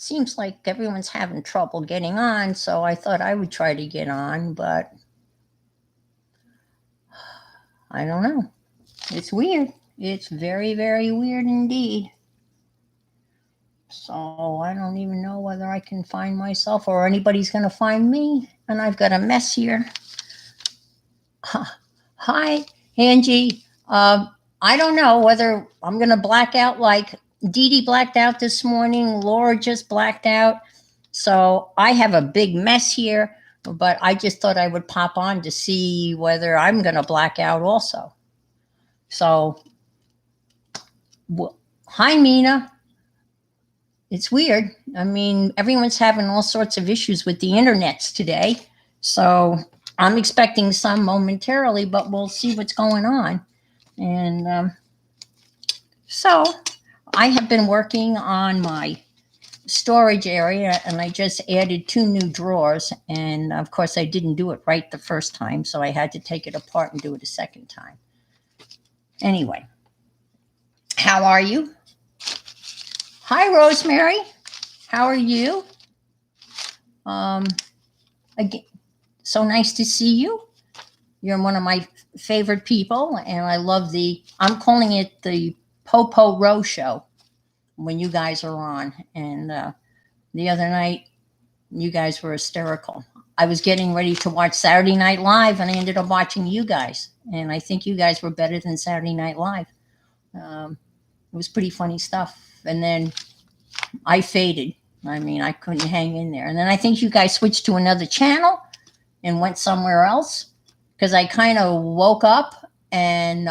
seems like everyone's having trouble getting on, so I thought I would try to get on, but I don't know. It's weird. It's very, very weird indeed. So I don't even know whether I can find myself or anybody's going to find me. And I've got a mess here. Hi, Angie. I don't know whether I'm going to black out like Dee Dee blacked out this morning. Laura just blacked out. So I have a big mess here, but I just thought I would pop on to see whether I'm going to black out also. So, hi, Mina. It's weird. I mean, everyone's having all sorts of issues with the internets today. So I'm expecting some momentarily, but we'll see what's going on. And so I have been working on my storage area, and I just added 2 new drawers. And of course, I didn't do it right the first time, so I had to take it apart and do it a second time. Anyway, how are you? Hi, Rosemary. How are you? Again, so nice to see you. You're one of my favorite people, and I love I'm calling it the Popo Row Show when you guys are on. And the other night, you guys were hysterical. I was getting ready to watch Saturday Night Live, and I ended up watching you guys. And I think you guys were better than Saturday Night Live. It was pretty funny stuff. And then I faded. I mean, I couldn't hang in there. And then I think you guys switched to another channel and went somewhere else, because I kind of woke up and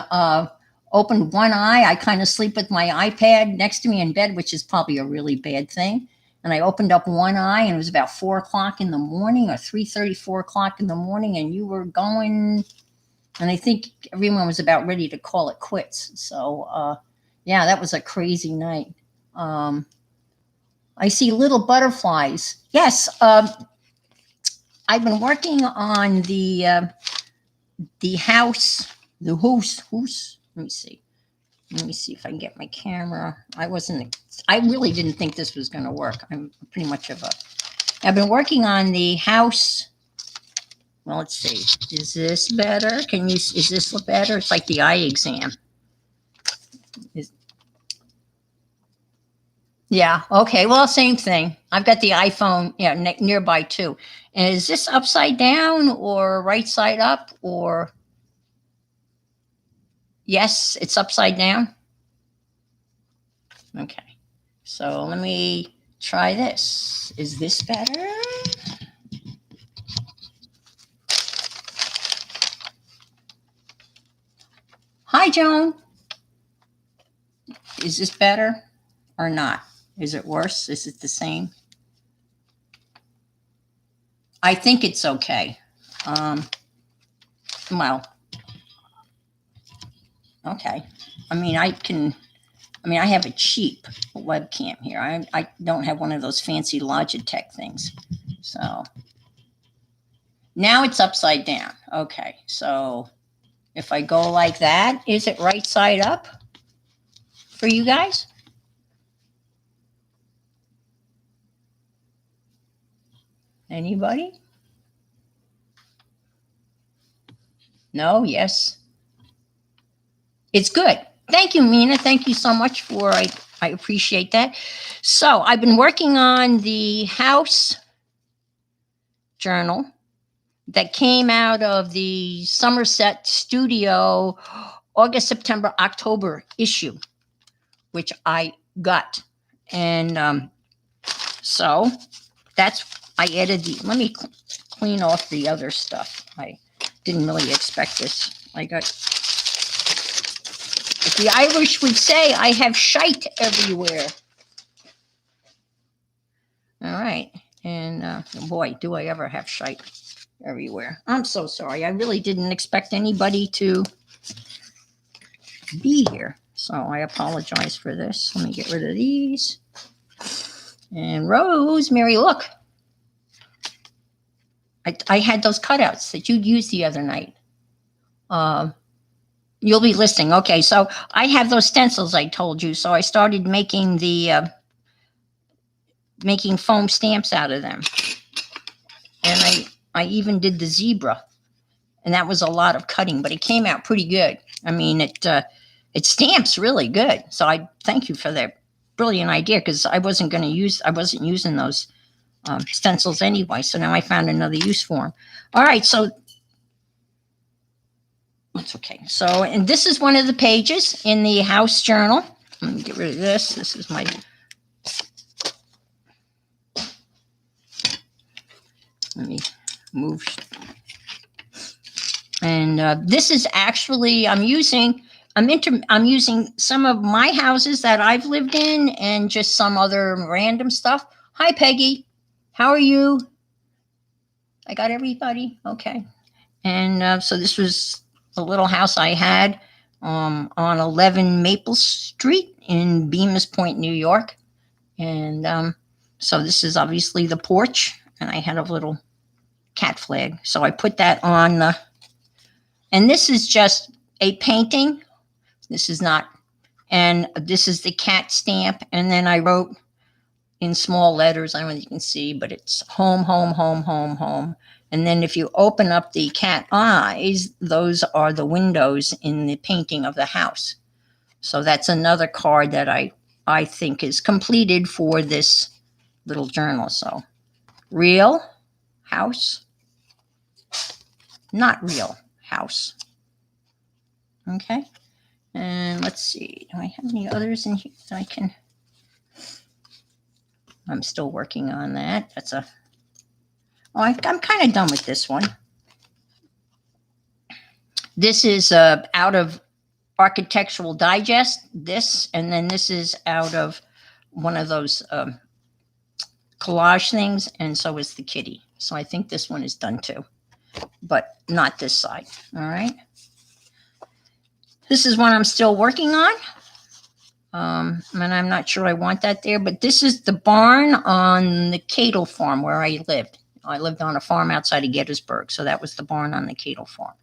opened one eye. I kind of sleep with my iPad next to me in bed, which is probably a really bad thing. And I opened up one eye, and it was about 4 o'clock in the morning, or 3:30, 4 o'clock in the morning, and you were going, and I think everyone was about ready to call it quits. So, yeah, that was a crazy night. I see little butterflies. Yes, I've been working on the house, the house. Let me see. Let me see if I can get my camera. I really didn't think this was going to work. I'm pretty much I've been working on the house. Well, let's see. Is this better? Is this better? It's like the eye exam. Yeah. Okay. Well, same thing. I've got the iPhone, nearby too. And is this upside down or right side up, or? Yes, it's upside down. Okay. So let me try this. Is this better? Hi, Joan. Is this better or not? Is it worse? Is it the same? I think it's okay. Well, okay. I mean, I have a cheap webcam here. I don't have one of those fancy Logitech things. So now it's upside down. Okay. So if I go like that, is it right side up for you guys? Anybody? No? Yes? It's good. Thank you, Mina. Thank you so much I appreciate that. So I've been working on the house journal that came out of the Somerset Studio August, September, October issue, which I got. And so I added let me clean off the other stuff. I didn't really expect this. The Irish would say, I have shite everywhere. All right. And boy, do I ever have shite everywhere. I'm so sorry. I really didn't expect anybody to be here. So I apologize for this. Let me get rid of these. And Rosemary, look. I had those cutouts that you'd used the other night. You'll be listening. Okay, so I have those stencils I told you. So I started making the making foam stamps out of them. And I even did the zebra, and that was a lot of cutting, but it came out pretty good. I mean, it stamps really good. So I thank you for that brilliant idea, because I wasn't using those stencils anyway. So now I found another use for them. All right, so that's okay. So, and this is one of the pages in the house journal. Let me get rid of this. This is my. Let me move. And this is actually I'm using some of my houses that I've lived in and just some other random stuff. Hi, Peggy. How are you? I got everybody. Okay. And so this was a little house I had on 11 Maple Street in Bemis Point, New York. And so this is obviously the porch, and I had a little cat flag. So I put that on and this is just a painting. This is not, and this is the cat stamp. And then I wrote in small letters, I don't know if you can see, but it's home, home, home, home, home. And then if you open up the cat eyes, those are the windows in the painting of the house. So that's another card that I think is completed for this little journal. So real house, not real house. Okay. And let's see, do I have any others in here that I can? I'm still working on that. I'm kind of done with this one. This is out of Architectural Digest, and then this is out of one of those collage things, and so is the kitty. So I think this one is done too, but not this side. All right. This is one I'm still working on. And I'm not sure I want that there, but this is the barn on the cattle farm where I lived. I lived on a farm outside of Gettysburg, so that was the barn on the cattle farm.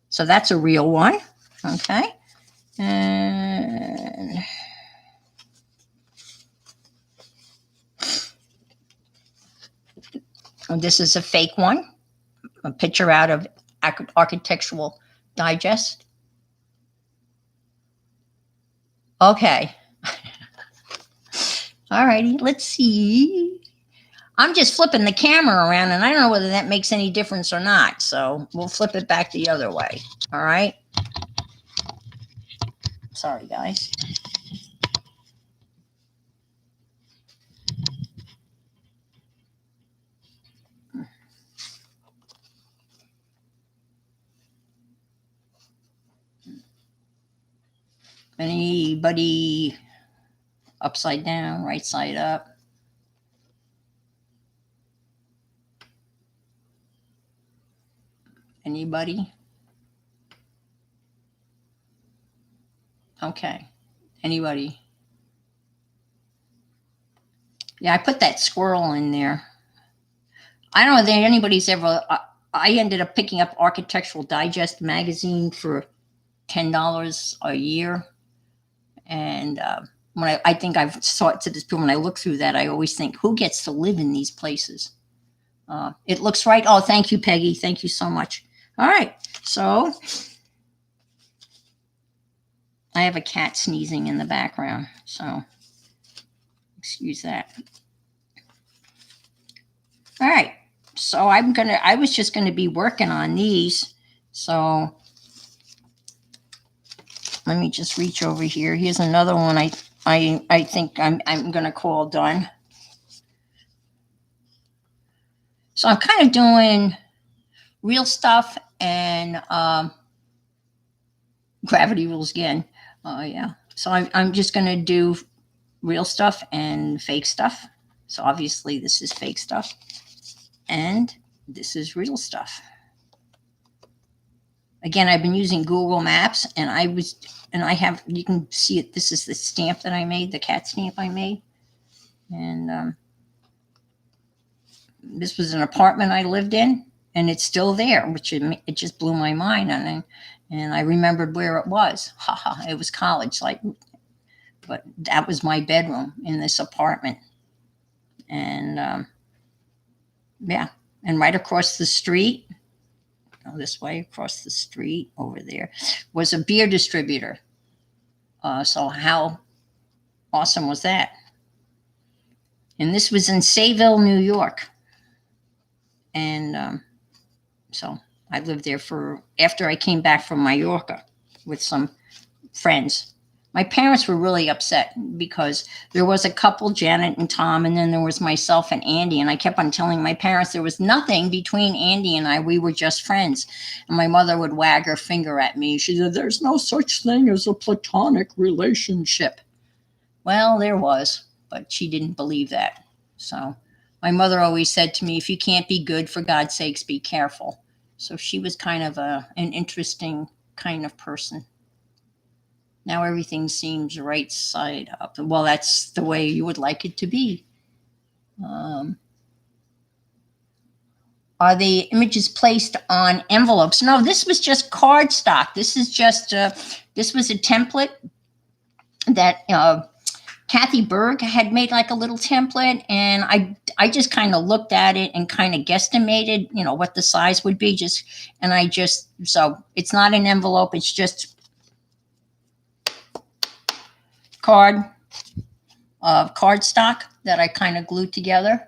So that's a real one. Okay. And this is a fake one, a picture out of Architectural Digest. Okay. All righty, let's see. I'm just flipping the camera around, and I don't know whether that makes any difference or not. So we'll flip it back the other way. All right. Sorry, guys. Anybody upside down, right side up? Anybody? Okay. Anybody? Yeah, I put that squirrel in there. I don't know if anybody's ever. I ended up picking up Architectural Digest magazine for $10 a year, and when I think I've thought to this point, when I look through that, I always think, who gets to live in these places? It looks right. Oh, thank you, Peggy. Thank you so much. All right, so I have a cat sneezing in the background, so excuse that. All right, so I was just gonna be working on these. So let me just reach over here. Here's another one I think I'm gonna call done. So I'm kind of doing real stuff and gravity rules again. Yeah. So I'm just gonna do real stuff and fake stuff. So obviously this is fake stuff, and this is real stuff. Again, I've been using Google Maps, and I have, you can see it. This is the stamp that I made, the cat stamp I made. And this was an apartment I lived in, and it's still there, which it just blew my mind. And I remembered where it was. It was college, but that was my bedroom in this apartment. And yeah, and right across the street, this way across the street over there, was a beer distributor. So how awesome was that? And this was in Sayville, New York. And so I lived there after I came back from Mallorca with some friends. My parents were really upset because there was a couple, Janet and Tom, and then there was myself and Andy. And I kept on telling my parents there was nothing between Andy and I. We were just friends. And my mother would wag her finger at me. She said, there's no such thing as a platonic relationship. Well, there was, but she didn't believe that. So my mother always said to me, if you can't be good, for God's sakes, be careful. So she was kind of an interesting kind of person. Now everything seems right side up. Well, that's the way you would like it to be. Are the images placed on envelopes? No, this was just cardstock. This is just, this was a template that Kathy Berg had made, like a little template. And I just kind of looked at it and kind of guesstimated, what the size would be. So it's not an envelope. It's just cardstock that I kind of glued together.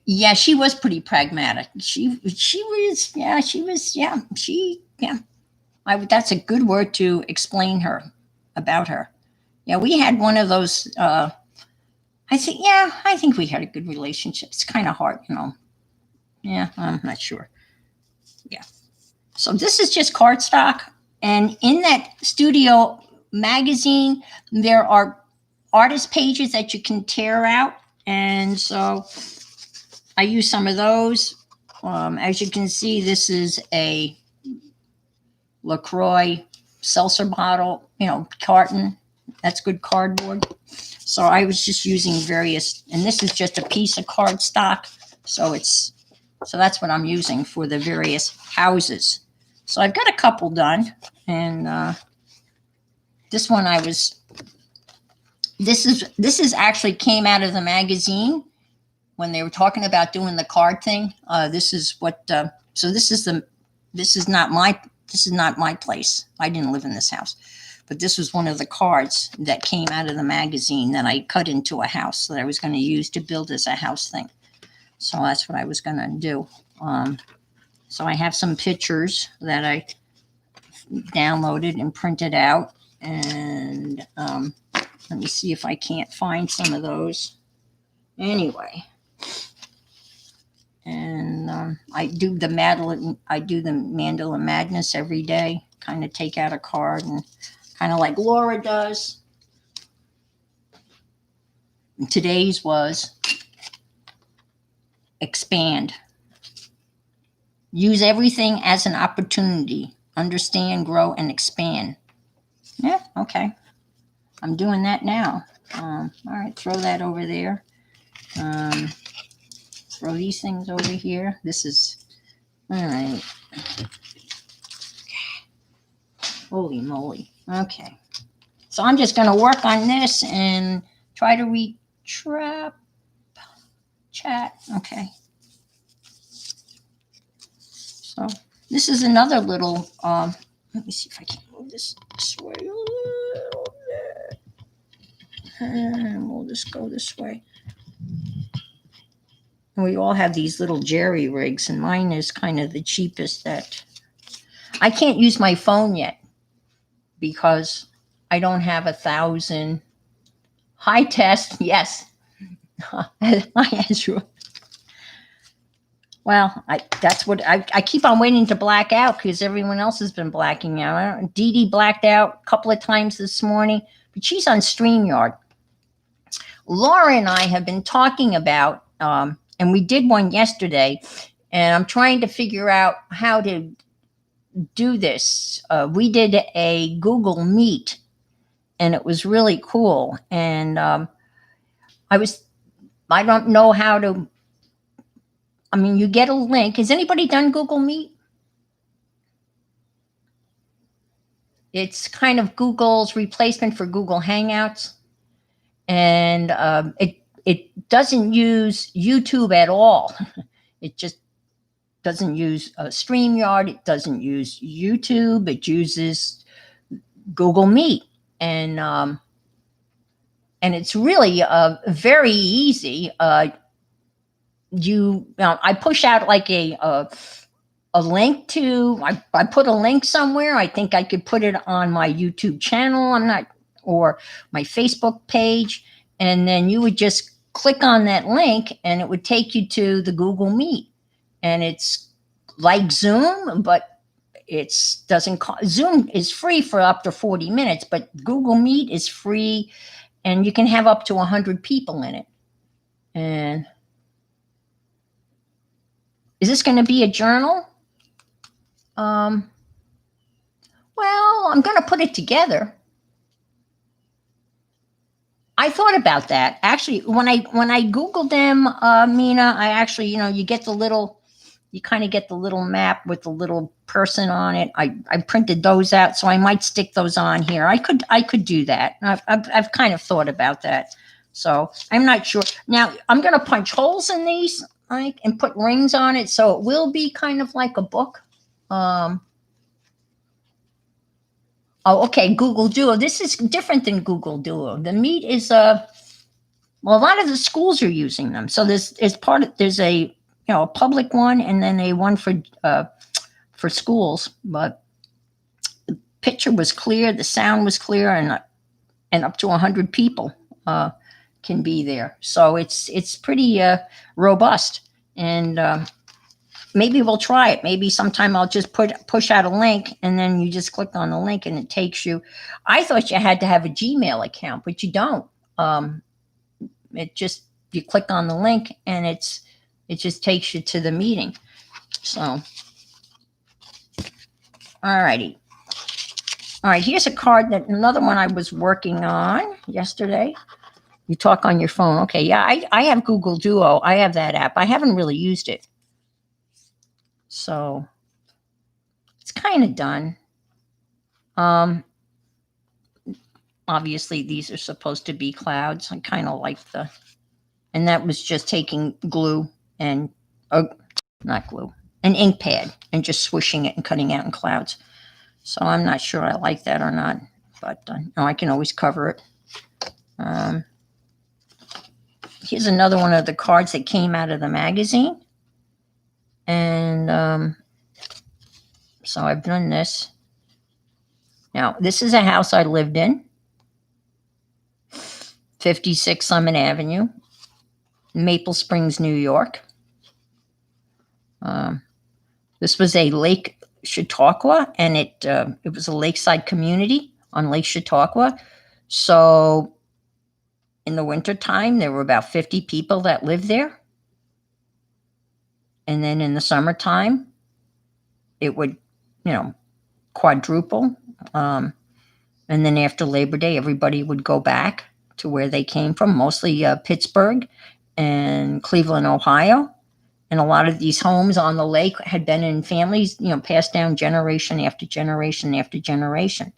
Yeah, she was pretty pragmatic. That's a good word to explain about her. Yeah, we had one of those. I think we had a good relationship. It's kind of hard, Yeah, I'm not sure. Yeah. So this is just cardstock, and in that studio magazine, there are artist pages that you can tear out, and so I use some of those. As you can see, this is a LaCroix seltzer bottle, carton. That's good cardboard. So I was just using various, and this is just a piece of cardstock. So that's what I'm using for the various houses. So I've got a couple done, and this one this is actually came out of the magazine when they were talking about doing the card thing. This is not my place. I didn't live in this house, but this was one of the cards that came out of the magazine that I cut into a house that I was going to use to build as a house thing. So that's what I was going to do. So I have some pictures that I downloaded and printed out, and let me see if I can't find some of those. Anyway, and I do the Mandala Madness every day. Kind of take out a card and kind of like Laura does. And today's was expand. Use everything as an opportunity. Understand, grow, and expand. Yeah, okay. I'm doing that now. All right, throw that over there. Throw these things over here. This is, all right. Holy moly. Okay. So I'm just going to work on this and try to retrap chat. Okay. So this is another little, let me see if I can move this way a little bit. And we'll just go this way. And we all have these little jerry rigs, and mine is kind of the cheapest that I can't use my phone yet because I don't have 1,000 high test. Yes. Hi, Andrew. Well, that's what I keep on waiting to black out because everyone else has been blacking out. Dee Dee blacked out a couple of times this morning, but she's on StreamYard. Laura and I have been talking about, and we did one yesterday, and I'm trying to figure out how to do this. We did a Google Meet, and it was really cool. And I don't know how to. I mean, you get a link. Has anybody done Google Meet? It's kind of Google's replacement for Google Hangouts. And it doesn't use YouTube at all. It just doesn't use StreamYard. It doesn't use YouTube. It uses Google Meet, and it's really very easy. I push out like a link to. I put a link somewhere. I think I could put it on my YouTube channel. I'm not, or my Facebook page, and then you would just click on that link, and it would take you to the Google Meet, and it's like Zoom, but it's doesn't cost. Zoom is free for up to 40 minutes, but Google Meet is free, and you can have up to 100 people in it. And is this going to be a journal? Well, I'm going to put it together. I thought about that. Actually, when I Googled them, Mina, I actually, you get the little, you kind of get the little map with the little person on it. I printed those out, so I might stick those on here. I could do that. I've kind of thought about that. So I'm not sure. Now I'm going to punch holes in these, and put rings on it, so it will be kind of like a book. Oh, okay. Google Duo. This is different than Google Duo. The Meet is well, a lot of the schools are using them. So there's a a public one, and then a one for schools. But the picture was clear, the sound was clear, and up to 100 people can be there. So it's pretty robust, and maybe we'll try it. Maybe sometime I'll just push out a link, and then you just click on the link and it takes you. I thought you had to have a Gmail account, but you don't. It just, you click on the link and it just takes you to the meeting. So, all righty. All right, here's a card, another one I was working on yesterday. You talk on your phone. Okay, yeah, I have Google Duo. I have that app. I haven't really used it. So it's kind of done. Obviously these are supposed to be clouds. I kind of like and that was just taking glue and, not glue, an ink pad and just swishing it and cutting out in clouds. So I'm not sure I like that or not, but no, I can always cover it. Here's another one of the cards that came out of the magazine. And so I've done this. Now, this is a house I lived in, 56 Summit Avenue, Maple Springs, New York. This was a Lake Chautauqua, and it was a lakeside community on Lake Chautauqua. So in the wintertime, there were about 50 people that lived there. And then in the summertime, it would, quadruple. And then after Labor Day, everybody would go back to where they came from, mostly Pittsburgh and Cleveland, Ohio. And a lot of these homes on the lake had been in families, passed down generation after generation after generation.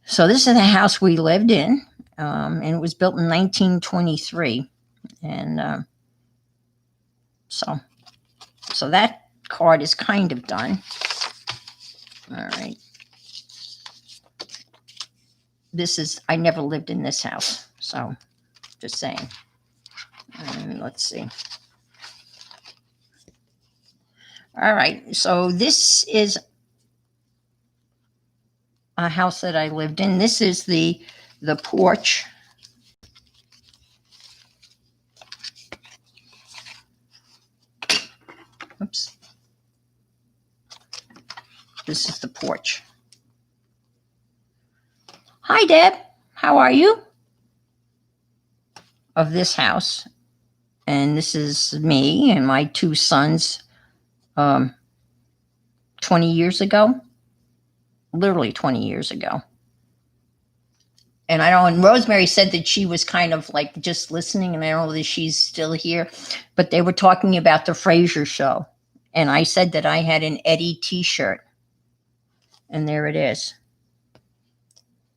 So this is the house we lived in, and it was built in 1923. And so that card is kind of done. All right. I never lived in this house, so just saying. And let's see. All right, so this is a house that I lived in. This is the porch. Oops. This is the porch. Hi, Deb. How are you? Of this house. And this is me and my two sons 20 years ago. Literally 20 years ago. And I know, and Rosemary said that she was kind of like just listening, and I don't know that she's still here, but they were talking about the Frasier show. And I said that I had an Eddie t-shirt. And there it is.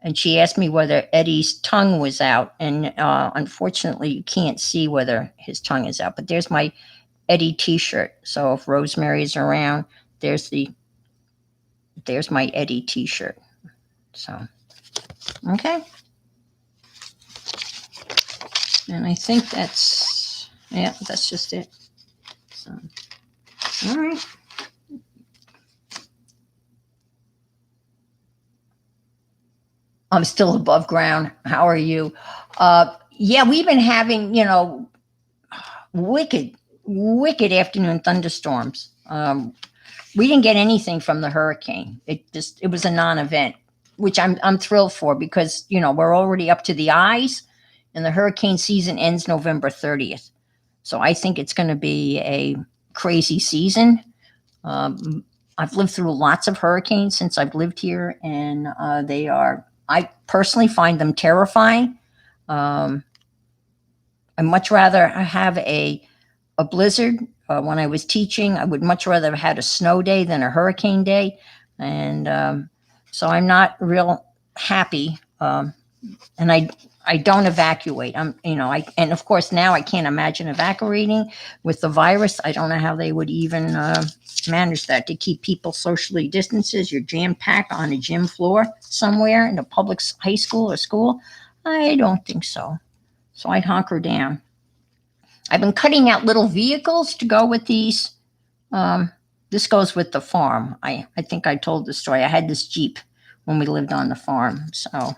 and she asked me whether Eddie's tongue was out, and unfortunately, you can't see whether his tongue is out. But there's my Eddie T-shirt. So if Rosemary's around, there's my Eddie T-shirt. So okay, and I think that's just it. So all right. I'm still above ground. How are you? Yeah, we've been having, wicked, wicked afternoon thunderstorms. We didn't get anything from the hurricane. It was a non-event, which I'm thrilled for, because we're already up to the eyes, and the hurricane season ends November 30th. So I think it's going to be a crazy season. I've lived through lots of hurricanes since I've lived here, and I personally find them terrifying. I'd much rather have a blizzard. When I was teaching, I would much rather have had a snow day than a hurricane day. And so I'm not real happy. And I don't evacuate. And of course now I can't imagine evacuating with the virus. I don't know how they would even manage that, to keep people socially distances. You're jam packed on a gym floor somewhere in a public high school or school. I don't think so. So I'd hunker down. I've been cutting out little vehicles to go with these. This goes with the farm. I think I told the story. I had this Jeep when we lived on the farm. So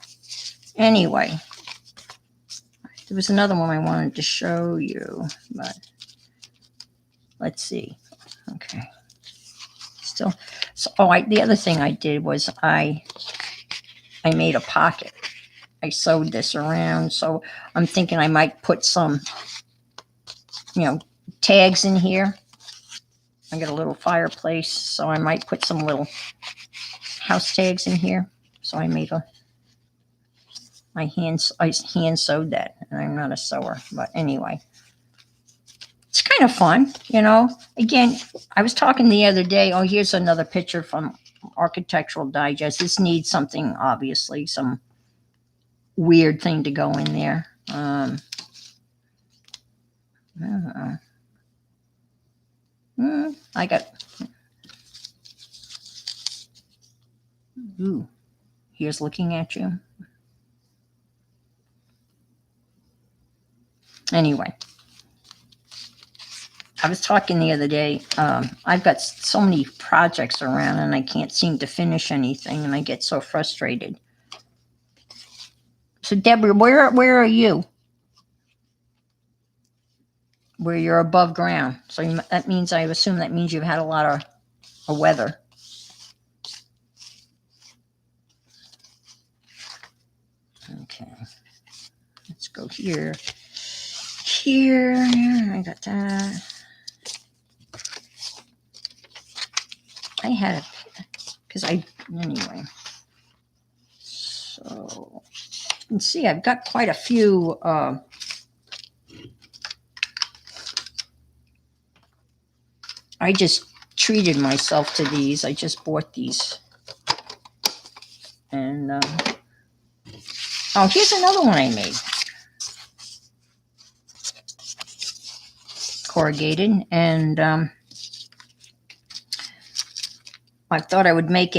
anyway, there was another one I wanted to show you, but let's see. Okay. Still, so the other thing I did was I made a pocket. I sewed this around, so I'm thinking I might put some, tags in here. I got a little fireplace, so I might put some little house tags in here. So I made I hand sewed that, and I'm not a sewer, but anyway, it's kind of fun, Again, I was talking the other day. Oh, here's another picture from Architectural Digest. This needs something, obviously, some weird thing to go in there. I don't know. I got. Ooh, here's looking at you. Anyway, I was talking the other day. I've got so many projects around, and I can't seem to finish anything, and I get so frustrated. So, Deborah, where are you? Where you're above ground. So that means, I assume that means you've had a lot of weather. Okay. Let's go here. Here, I got that. I had it because anyway. So you can see I've got quite a few. I just treated myself to these. I just bought these. And here's another one I made. Corrugated. And I thought I would make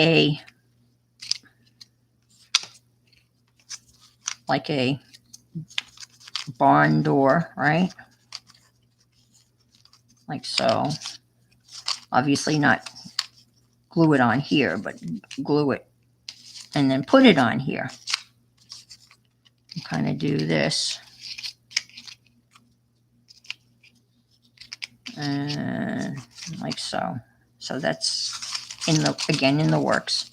like a barn door, right? Like so. Obviously not glue it on here, but glue it and then put it on here. Kind of do this. And like so. So that's in the works.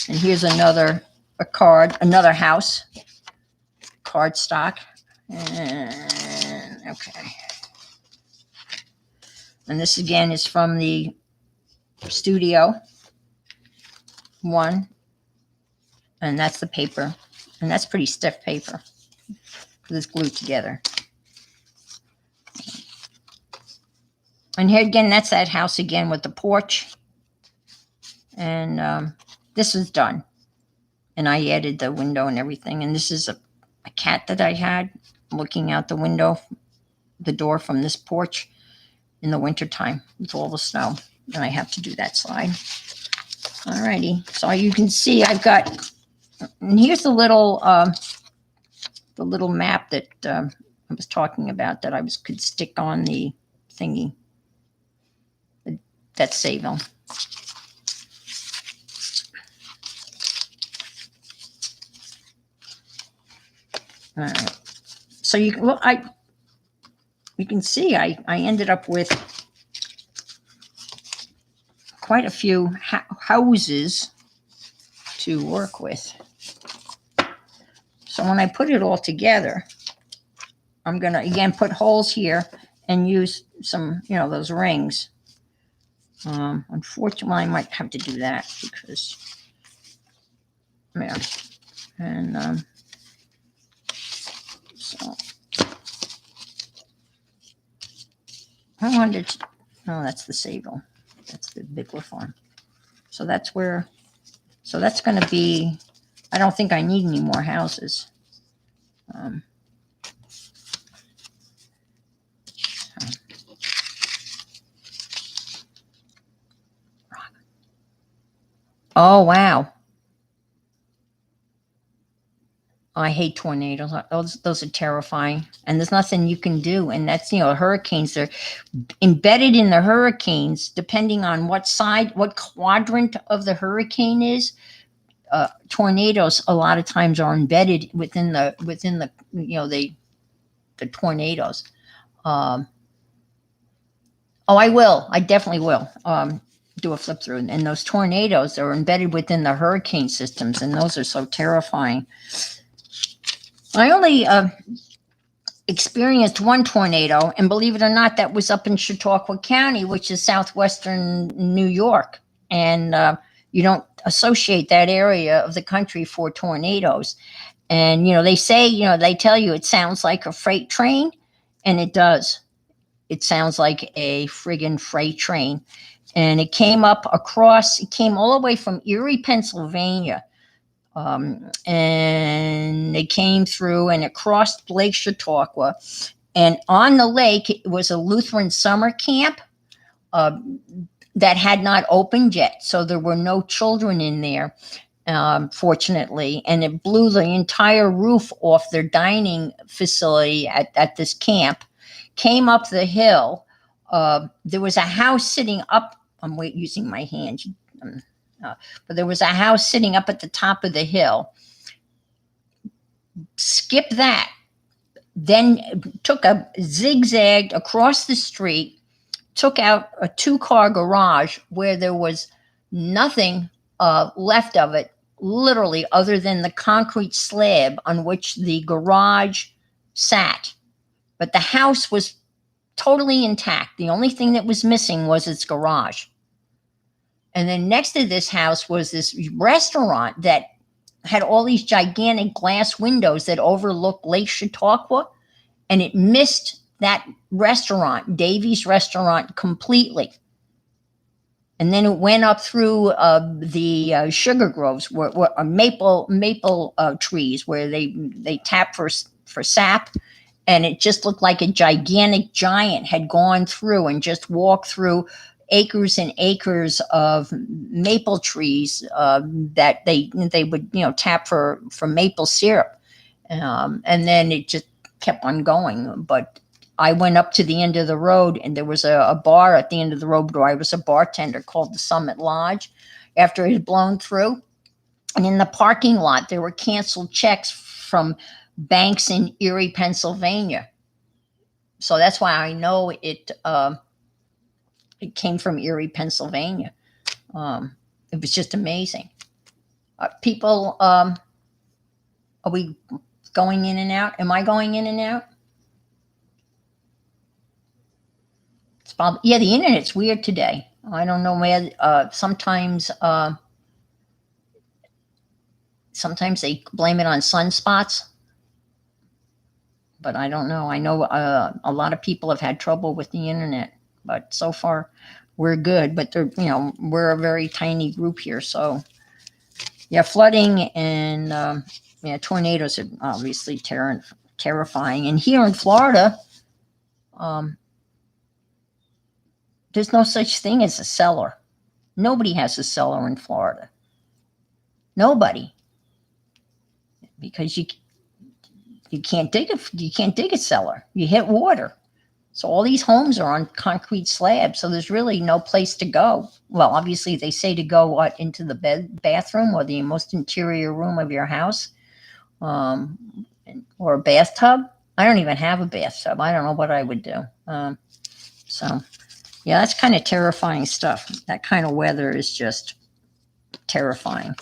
And here's another house cardstock. And okay. And this again is from the studio one. And that's the paper. And that's pretty stiff paper because it's glued together. And here again, that's that house again with the porch. And this is done. And I added the window and everything. And this is a cat that I had looking out the window, the door from this porch in the wintertime with all the snow. And I have to do that slide. Alrighty. So you can see I've got, and here's the little map that I was talking about that could stick on the thingy. That's Sayville. All right. So you can see I ended up with quite a few houses to work with. So when I put it all together, I'm going to again put holes here and use some, those rings. Unfortunately, I might have to do that because, yeah. And so I wanted to, no, that's the Sayville. That's the Bigler farm. So that's where, so that's going to be, I don't think I need any more houses. Oh, wow. I hate tornadoes. Those are terrifying. And there's nothing you can do. And that's, hurricanes. They're embedded in the hurricanes, depending on what side, what quadrant of the hurricane is. Tornadoes a lot of times are embedded within the the tornadoes. Oh, I will. I definitely will. Do a flip through. And those tornadoes are embedded within the hurricane systems, and those are so terrifying. I only experienced one tornado, and believe it or not, that was up in Chautauqua County, which is southwestern New York. And you don't associate that area of the country for tornadoes. And, they say, they tell you it sounds like a freight train, and it does. It sounds like a friggin' freight train. And it came it came all the way from Erie, Pennsylvania. And it came through and it crossed Lake Chautauqua. And on the lake, it was a Lutheran summer camp that had not opened yet. So there were no children in there, fortunately. And it blew the entire roof off their dining facility at this camp. Came up the hill. There was a house sitting up. I'm using my hand. But there was a house sitting up at the top of the hill. Skip that. Then took a zigzag across the street, took out a 2-car garage where there was nothing left of it, literally, other than the concrete slab on which the garage sat. But the house was totally intact. The only thing that was missing was its garage. And then next to this house was this restaurant that had all these gigantic glass windows that overlooked Lake Chautauqua. And it missed that restaurant, Davy's Restaurant, completely. And then it went up through the sugar groves, where maple trees, where they tap for sap. And it just looked like a gigantic giant had gone through and just walked through acres and acres of maple trees that they would tap for maple syrup, and then it just kept on going. But I went up to the end of the road, and there was a bar at the end of the road where I was a bartender called the Summit Lodge. After it had blown through, and in the parking lot there were canceled checks from banks in Erie, Pennsylvania. So that's why I know it came from Erie, Pennsylvania. It was just amazing. People, are we going in and out? Am I going in and out? It's probably, yeah, the internet's weird today. I don't know where, sometimes they blame it on sunspots. But I don't know. I know a lot of people have had trouble with the internet. but so far we're good. But they're, we're a very tiny group here, so yeah, flooding and yeah, tornadoes are obviously terrifying. And here in Florida, um, there's no such thing as a cellar. Nobody has a cellar in Florida. Nobody, because you can't dig a cellar. You hit water. So all these homes are on concrete slabs. So there's really no place to go. Well, obviously they say to go into the bathroom or the most interior room of your house, um, or a bathtub. I don't even have a bathtub. I don't know what I would do. So yeah, that's kind of terrifying stuff. That kind of weather is just terrifying.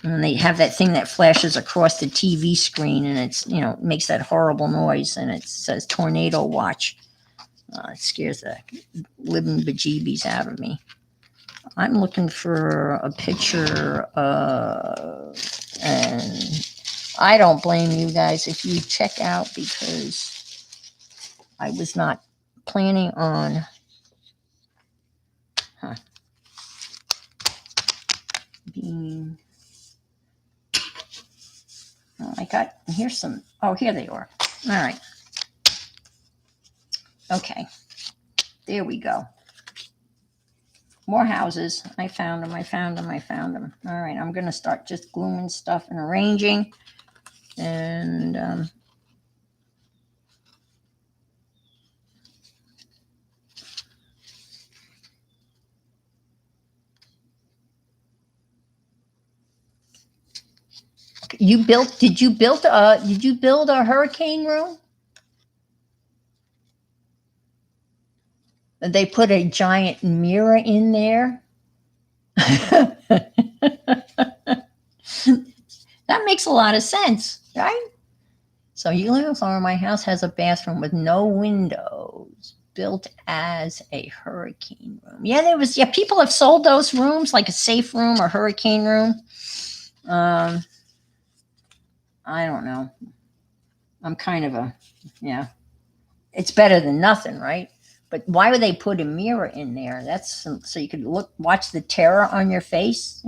And they have that thing that flashes across the TV screen, and it's, it makes that horrible noise, and it says tornado watch. It scares the living bejeebies out of me. I'm looking for a picture and I don't blame you guys if you check out, because I was not planning on being. Oh, here's some. Oh, here they are. All right. Okay. There we go. More houses. I found them. All right. I'm going to start just gluing stuff and arranging. And did you build a hurricane room? They put a giant mirror in there. That makes a lot of sense, right? So you live in Florida. My house has a bathroom with no windows, built as a hurricane room. Yeah, people have sold those rooms, like a safe room or hurricane room. I don't know. I'm kind of it's better than nothing, right? But why would they put a mirror in there? That's so you could watch the terror on your face,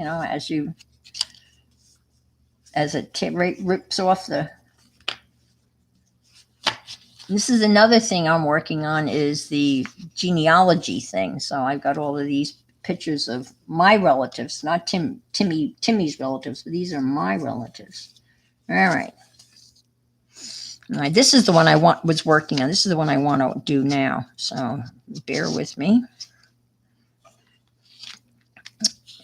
as it rips off the. This is another thing I'm working on, is the genealogy thing. So I've got all of these pictures of my relatives, not Timmy's relatives, but these are my relatives. All right. All right, this is the one I was working on. This is the one I want to do now. So bear with me.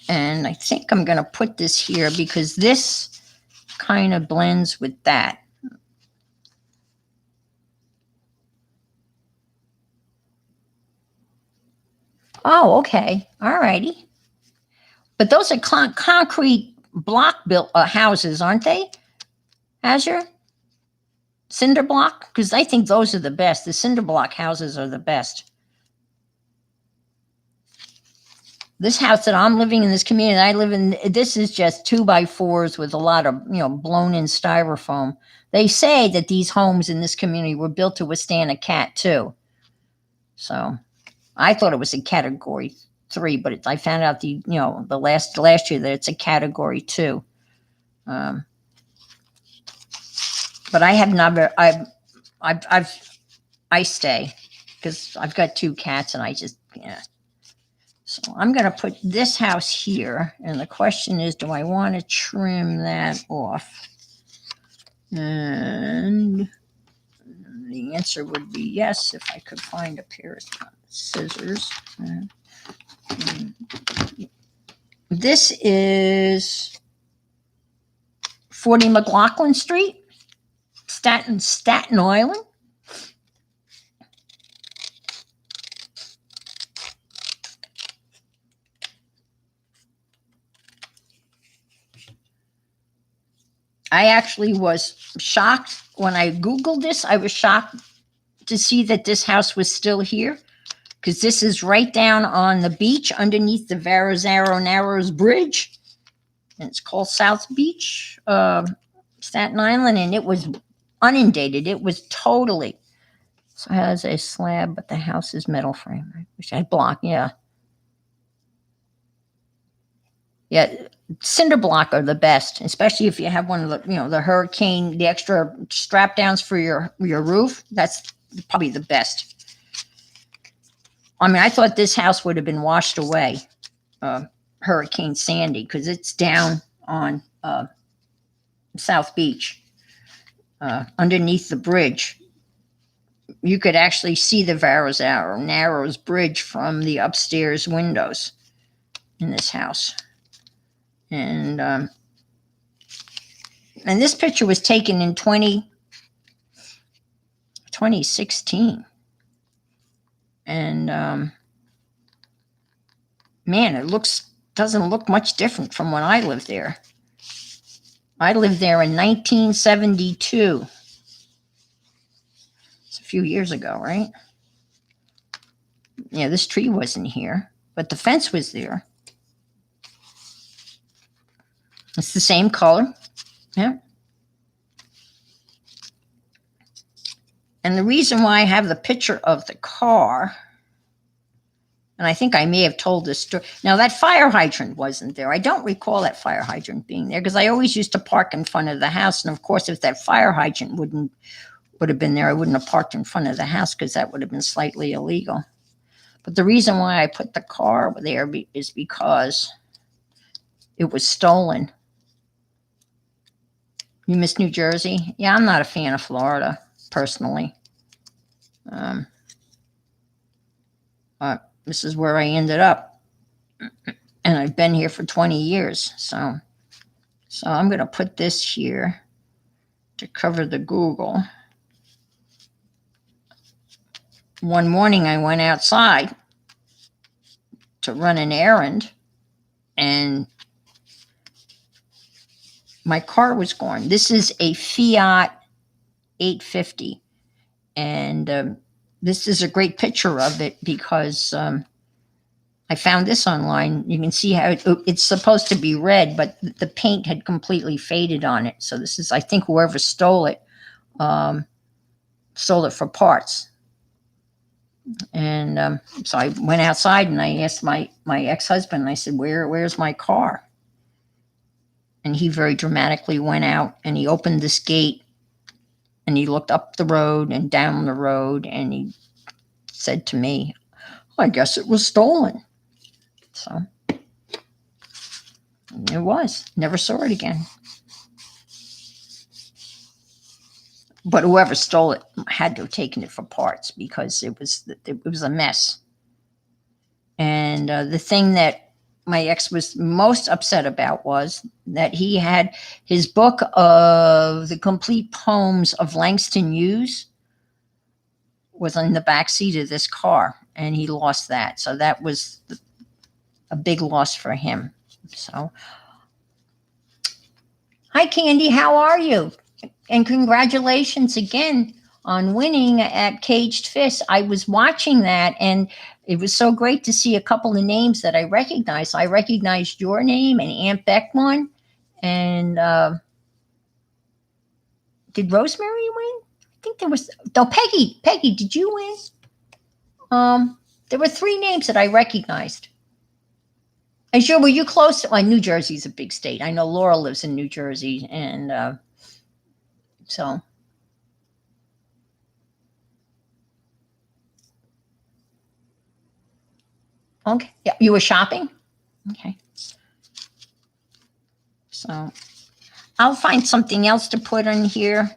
And I think I'm going to put this here because this kind of blends with that. Oh, okay. All righty. But those are concrete block built houses, aren't they? Azure? Cinder block? Because I think those are the best. The cinder block houses are the best. This house that I'm living in, this community I live in, this is just 2x4s with a lot of, blown in styrofoam. They say that these homes in this community were built to withstand a Cat 2. So I thought it was a Category 3, but I found out the last year that it's a Category 2. But I have never. I stay because I've got 2 cats, and I just. So I'm going to put this house here, and the question is, do I want to trim that off? And the answer would be yes, if I could find a pair of scissors. This is 40 McLaughlin Street, Staten Island. I actually was shocked when I Googled this. I was shocked to see that this house was still here, because this is right down on the beach underneath the Verrazano Narrows Bridge. And it's called South Beach, Staten Island, and it was inundated. It was totally So it has a slab, but the house is metal frame. I wish I had block. Yeah. Yeah. Cinder block are the best, especially if you have one of the, the hurricane, the extra strap downs for your roof. That's probably the best. I mean, I thought this house would have been washed away, Hurricane Sandy, because it's down on South Beach, underneath the bridge. You could actually see the Narrows Bridge from the upstairs windows in this house. And this picture was taken in 2016. And man, it doesn't look much different from when I lived there. I lived there in 1972. It's a few years ago, right? Yeah, this tree wasn't here, but the fence was there. It's the same color. Yeah. And the reason why I have the picture of the car, and I think I may have told this story. Now, that fire hydrant wasn't there. I don't recall that fire hydrant being there because I always used to park in front of the house. And of course, if that fire hydrant would have been there, I wouldn't have parked in front of the house because that would have been slightly illegal. But the reason why I put the car there is because it was stolen. You miss New Jersey? Yeah, I'm not a fan of Florida, personally. This is where I ended up. And I've been here for 20 years. So I'm going to put this here to cover the Google. One morning I went outside to run an errand, and my car was gone. This is a Fiat 850, and this is a great picture of it because I found this online. You can see how it's supposed to be red, but the paint had completely faded on it. So this is, I think, whoever stole it for parts. And so I went outside and I asked my ex-husband, and I said, where's my car? And he very dramatically went out and he opened this gate and he looked up the road and down the road and he said to me, I guess it was stolen. So it was. Never saw it again. But whoever stole it had to have taken it for parts because it was a mess. And the thing that my ex was most upset about was that he had his book of the complete poems of Langston Hughes was in the back seat of this car, and he lost that. So that was a big loss for him. So, hi, Candy. How are you? And congratulations again on winning at Caged Fish. I was watching that, and it was so great to see a couple of names that I recognized. I recognized your name and Aunt Beck won. And did Rosemary win? I think there was. No, Peggy. Peggy, did you win? There were three names that I recognized. And sure, were you close? Well, New Jersey's a big state. I know Laura lives in New Jersey, and so. Okay. Yeah, you were shopping? Okay. So I'll find something else to put in here.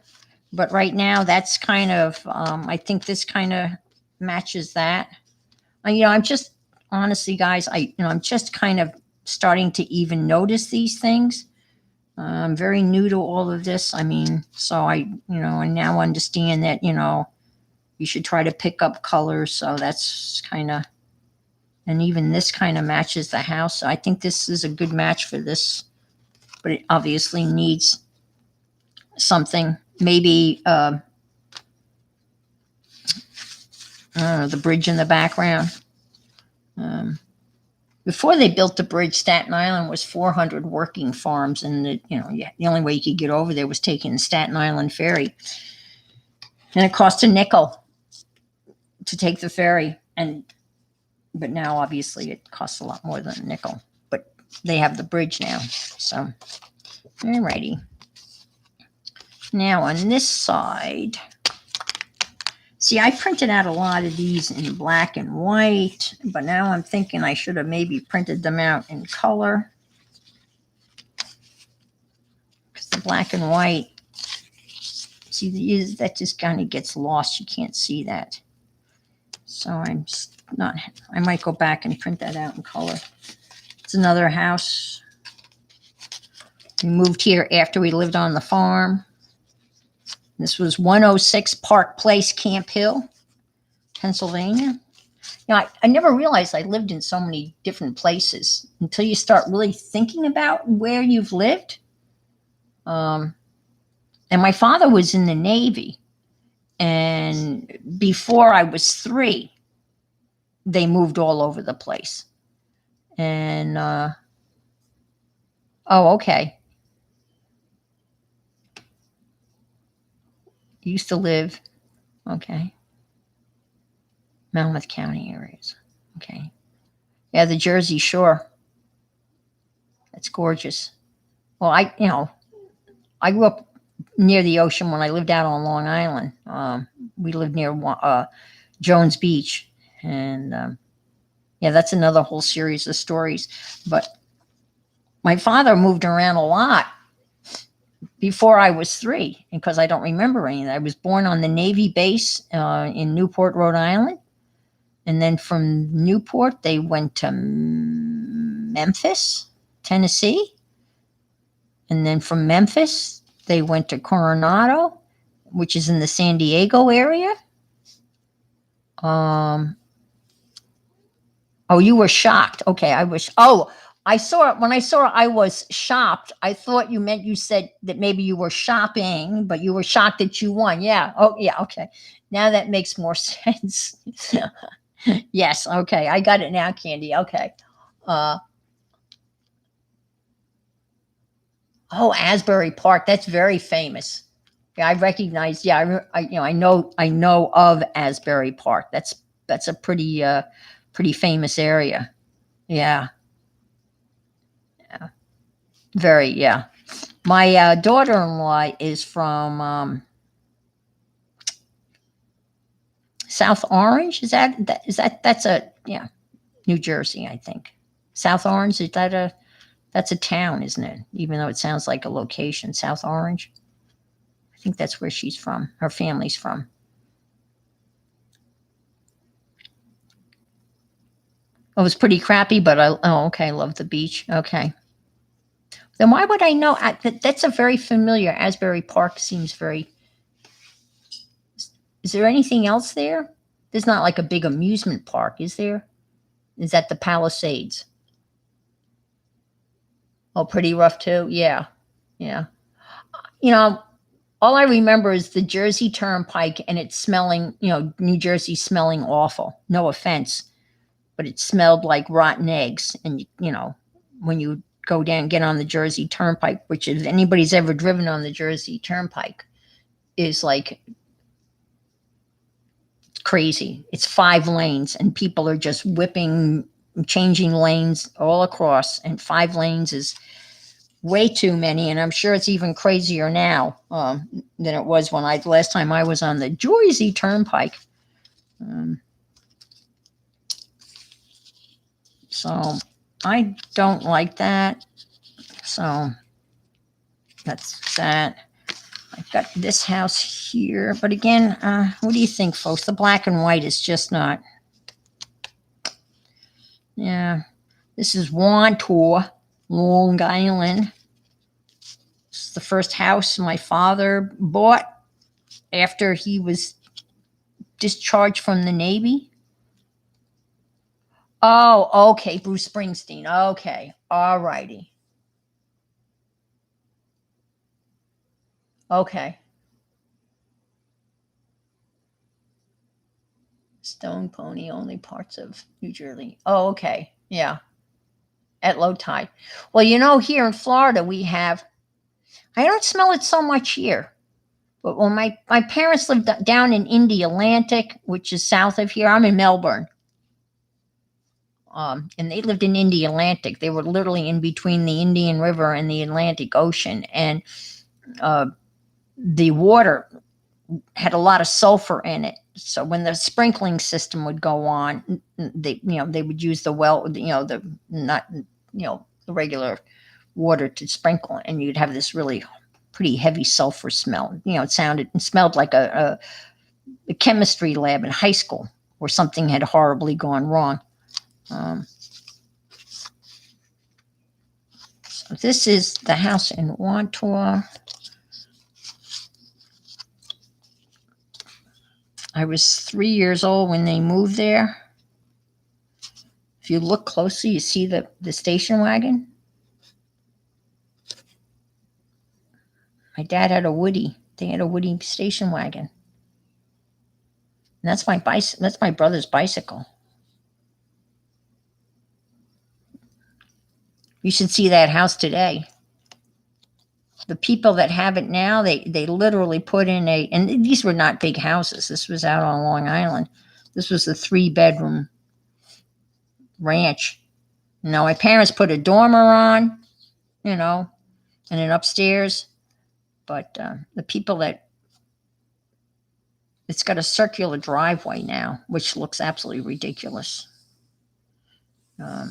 But right now, that's kind of, I think this kind of matches that. I'm just, honestly, guys, I'm just kind of starting to even notice these things. I'm very new to all of this. I mean, so I now understand that, you should try to pick up colors. So that's kind of, and even this kind of matches the house. So I think this is a good match for this, but it obviously needs something. Maybe the bridge in the background. Before they built the bridge, Staten Island was 400 working farms, and the only way you could get over there was taking the Staten Island ferry, and it cost a nickel. to take the ferry, but now obviously it costs a lot more than a nickel. But they have the bridge now, so alrighty. Now on this side, see, I printed out a lot of these in black and white, but now I'm thinking I should have maybe printed them out in color, because the black and white, see, that just kind of gets lost. You can't see that. So I'm not, I might go back and print that out in color. It's another house. We moved here after we lived on the farm. This was 106 Park Place, Camp Hill, Pennsylvania. You know, I never realized I lived in so many different places until you start really thinking about where you've lived. And my father was in the Navy. And before I was 3, they moved all over the place. And, oh, okay. Used to live, okay. Monmouth County areas, okay. Yeah, the Jersey Shore. That's gorgeous. Well, I grew up near the ocean when I lived out on Long Island. We lived near Jones Beach, and yeah, that's another whole series of stories. But my father moved around a lot before I was 3, because I don't remember any of that. I was born on the Navy base in Newport, Rhode Island. And then from Newport, they went to Memphis, Tennessee. And then from Memphis, they went to Coronado, which is in the San Diego area. Oh, you were shocked. Okay, I was. Oh, I saw it. When I saw it, I was shocked. I thought you said that maybe you were shopping, but you were shocked that you won. Yeah. Oh, yeah. Okay. Now that makes more sense. Yes. Okay. I got it now, Candy. Okay. Oh, Asbury Park. That's very famous. Yeah, I recognize. Yeah, I know of Asbury Park. That's a pretty famous area. Yeah. Yeah. Very, yeah. My daughter-in-law is from South Orange. That's yeah, New Jersey, I think. South Orange, that's a town, isn't it? Even though it sounds like a location, South Orange. I think that's where she's from. Her family's from. It was pretty crappy, but okay, I love the beach. Okay. Then why would I know? That's a very familiar. Asbury Park seems very. Is there anything else there? There's not like a big amusement park, is there? Is that the Palisades? Oh, pretty rough too. Yeah, yeah. All I remember is the Jersey Turnpike, and it's smelling. New Jersey smelling awful. No offense, but it smelled like rotten eggs. And when you go down, get on the Jersey Turnpike, which if anybody's ever driven on the Jersey Turnpike, is like crazy. It's 5 lanes, and people are just changing lanes all across, and 5 lanes is way too many. And I'm sure it's even crazier now than it was when last time I was on the Jersey Turnpike. So I don't like that. So that's that. I've got this house here, but again, what do you think, folks? The black and white is just not. Yeah, this is Wantor, Long Island. This is the first house my father bought after he was discharged from the Navy. Oh, okay, Bruce Springsteen. Okay, all righty. Okay. Stone Pony, only parts of New Jersey. Oh, okay. Yeah. At low tide. Well, here in Florida, I don't smell it so much here. But when my parents lived down in Indy Atlantic, which is south of here, I'm in Melbourne. And they lived in Indy Atlantic. They were literally in between the Indian River and the Atlantic Ocean. And uh, the water had a lot of sulfur in it. So when the sprinkling system would go on, they would use the well, the not the regular water to sprinkle, and you'd have this really pretty heavy sulfur smell. It smelled like a chemistry lab in high school where something had horribly gone wrong. So this is the house in Wantua. I was 3 years old when they moved there. If you look closely, you see the station wagon. My dad had a Woody. They had a Woody station wagon. And that's my brother's bicycle. You should see that house today. The people that have it now, they literally put in and these were not big houses. This was out on Long Island. This was a 3-bedroom ranch. Now, my parents put a dormer on, and an upstairs. But the people it's got a circular driveway now, which looks absolutely ridiculous. I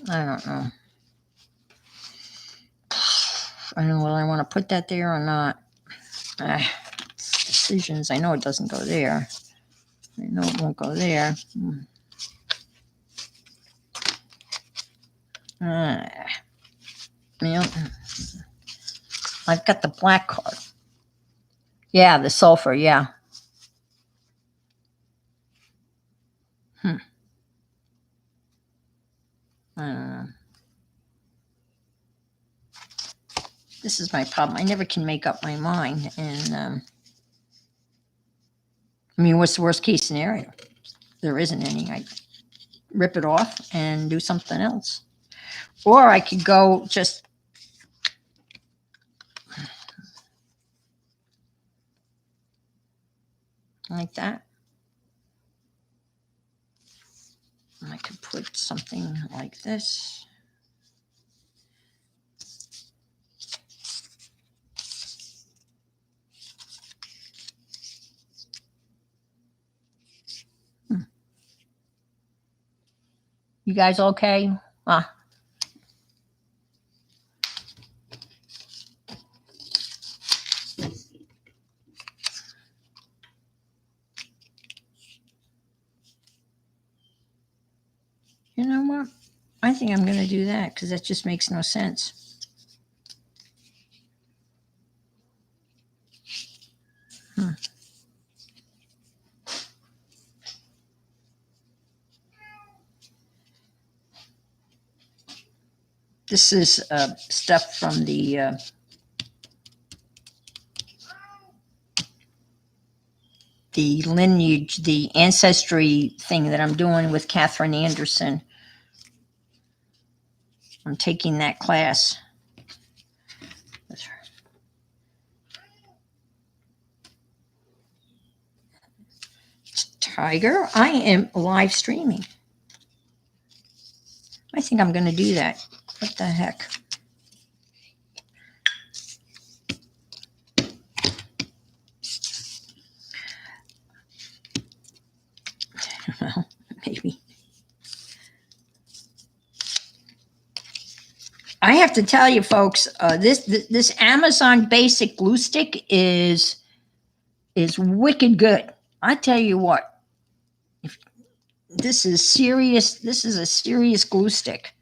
don't know. I don't know whether I want to put that there or not. Decisions. I know it doesn't go there. I know it won't go there. I've got the black card. Yeah, the sulfur, yeah. I don't know. This is my problem. I never can make up my mind. And what's the worst case scenario? There isn't any. I rip it off and do something else. Or I could go just like that. And I could put something like this. You guys okay? You know what? I think I'm going to do that because that just makes no sense. This is stuff from the lineage, the ancestry thing that I'm doing with Catherine Anderson. I'm taking that class. Tiger, I am live streaming. I think I'm going to do that. What the heck? Well, maybe. I have to tell you, folks, this Amazon Basic glue stick is wicked good. I tell you what, this is serious. This is a serious glue stick.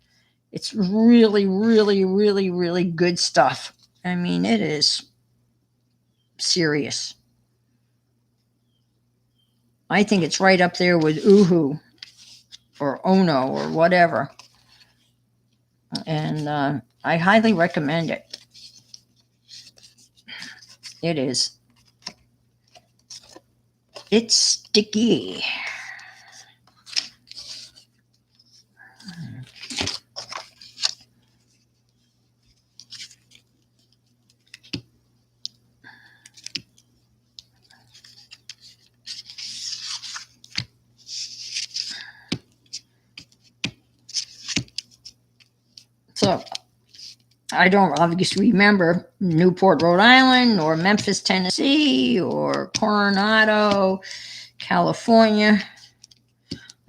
It's really, really, really, really good stuff. I mean, it is serious. I think it's right up there with Uhu or Ono or whatever. And I highly recommend it. It is. It's sticky. I don't obviously remember Newport, Rhode Island, or Memphis, Tennessee, or Coronado, California.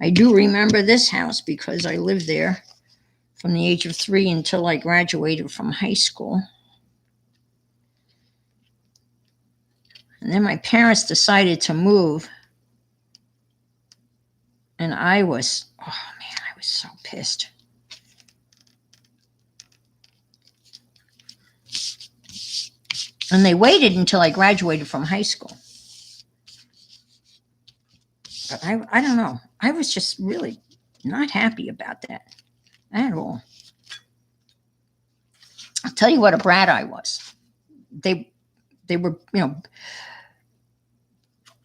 I do remember this house because I lived there from the age of 3 until I graduated from high school. And then my parents decided to move. And I was, oh man, I was so pissed. And they waited until I graduated from high school. But I don't know. I was just really not happy about that at all. I'll tell you what a brat I was. They were,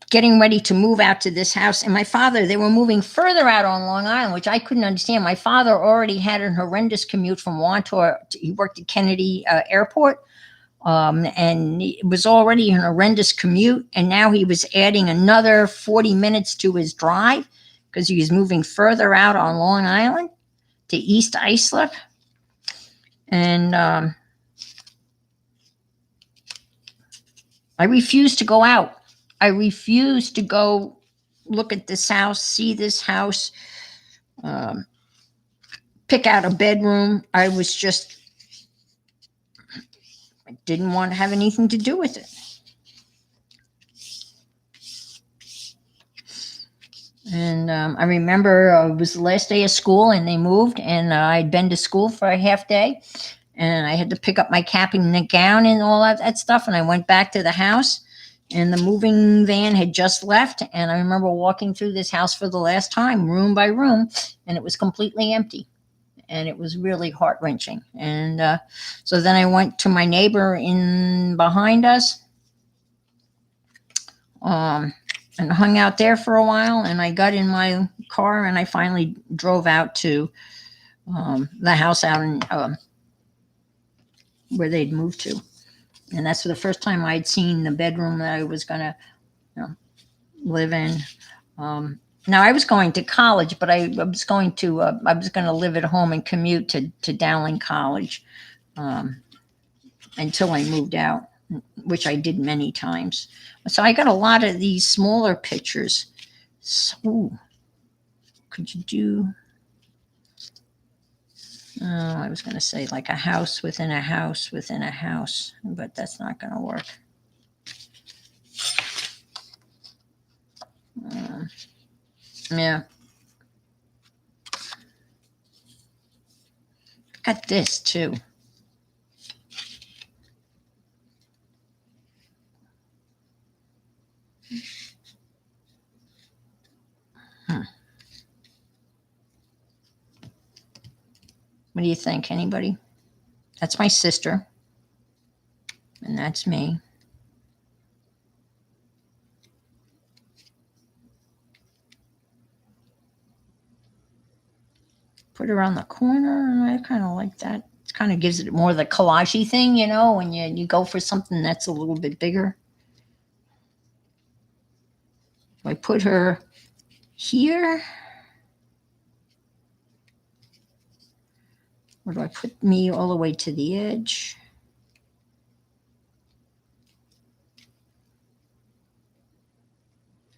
getting ready to move out to this house. And my father, they were moving further out on Long Island, which I couldn't understand. My father already had an horrendous commute from Wantor. He worked at Kennedy Airport. And it was already an horrendous commute. And now he was adding another 40 minutes to his drive because he was moving further out on Long Island to East Islip. And I refused to go out. I refused to go look at this house, see this house, pick out a bedroom. I didn't want to have anything to do with it. And I remember it was the last day of school and they moved, and I'd been to school for a half day, and I had to pick up my cap and gown and all that stuff. And I went back to the house, and the moving van had just left. And I remember walking through this house for the last time, room by room, and it was completely empty. And it was really heart-wrenching. And so then I went to my neighbor in behind us and hung out there for a while. And I got in my car and I finally drove out to the house out in where they'd moved to. And that's the first time I'd seen the bedroom that I was going to live in. Now I was going to college, but I was going to live at home and commute to Dowling College until I moved out, which I did many times. So I got a lot of these smaller pictures. So could you do? I was going to say like a house within a house within a house, but that's not going to work. Yeah. Got this too. What do you think? Anybody? That's my sister. And that's me. Put her on the corner, and I kind of like that. It kind of gives it more the collage-y thing, when you go for something that's a little bit bigger. I put her here. Or do I put me all the way to the edge?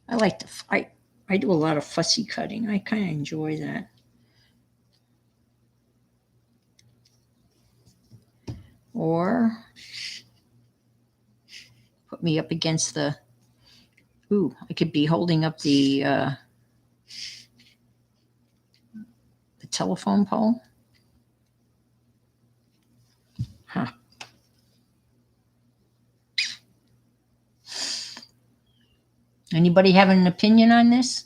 I like to, I do a lot of fussy cutting. I kind of enjoy that. Or put me up against the, I could be holding up the telephone pole. Huh. Anybody have an opinion on this?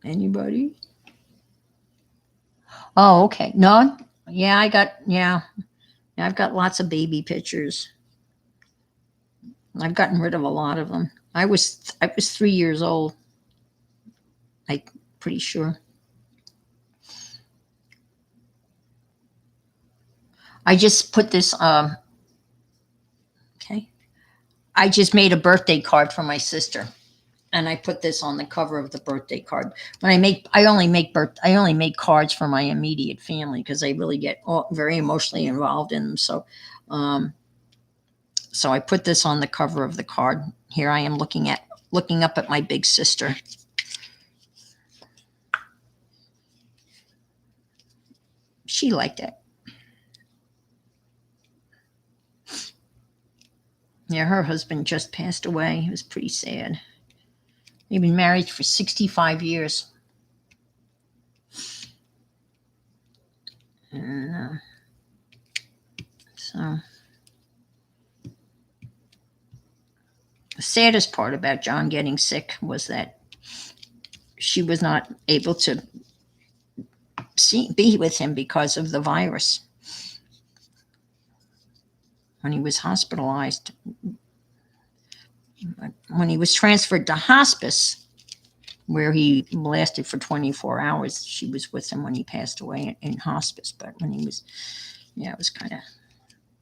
Anybody? Oh, okay. No? Yeah, I've got lots of baby pictures. I've gotten rid of a lot of them. I was 3 years old. I'm pretty sure. I just put this, okay. I just made a birthday card for my sister. And I put this on the cover of the birthday card. I only make cards for my immediate family because I really get very emotionally involved in them. So I put this on the cover of the card. Here I am looking up at my big sister. She liked it. Yeah, her husband just passed away. It was pretty sad. They've been married for 65 years. And so the saddest part about John getting sick was that she was not able to be with him because of the virus. When he was hospitalized, when he was transferred to hospice, where he lasted for 24 hours, she was with him when he passed away in hospice. But when he was, it was kind of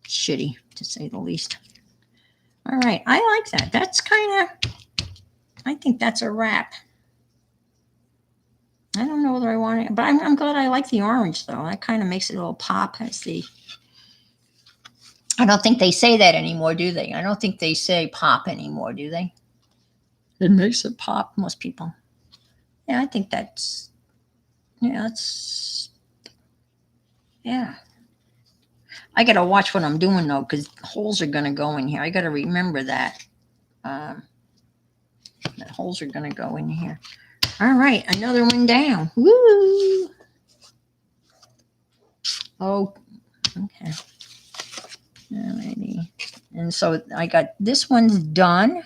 shitty, to say the least. All right, I like that. That's I think that's a wrap. I don't know whether I want it, but I'm glad I like the orange, though. That kind of makes it a little pop I don't think they say that anymore, do they? I don't think they say pop anymore, do they? It makes it pop, most people. Yeah, I think that's, yeah. I got to watch what I'm doing, though, because holes are going to go in here. I got to remember that. That holes are going to go in here. All right, another one down. Woo! Oh, okay. Alrighty. And so I got this one's done.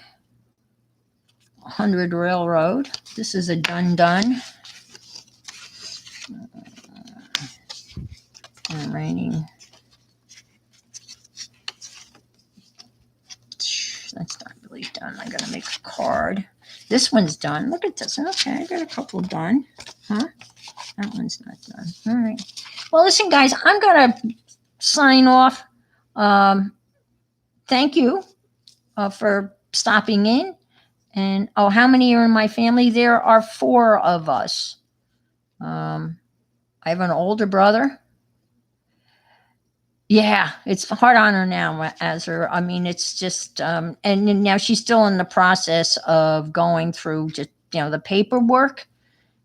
100 Railroad. This is a done. Alrighty. That's not really done. I gotta make a card. This one's done. Look at this. Okay, I got a couple done. Huh? That one's not done. All right. Well, listen, guys, I'm gonna sign off. Thank you for stopping in. And how many are in my family? There are 4 of us. I have an older brother. Yeah, it's hard on her now as her. I mean, it's just, and now she's still in the process of going through just, the paperwork.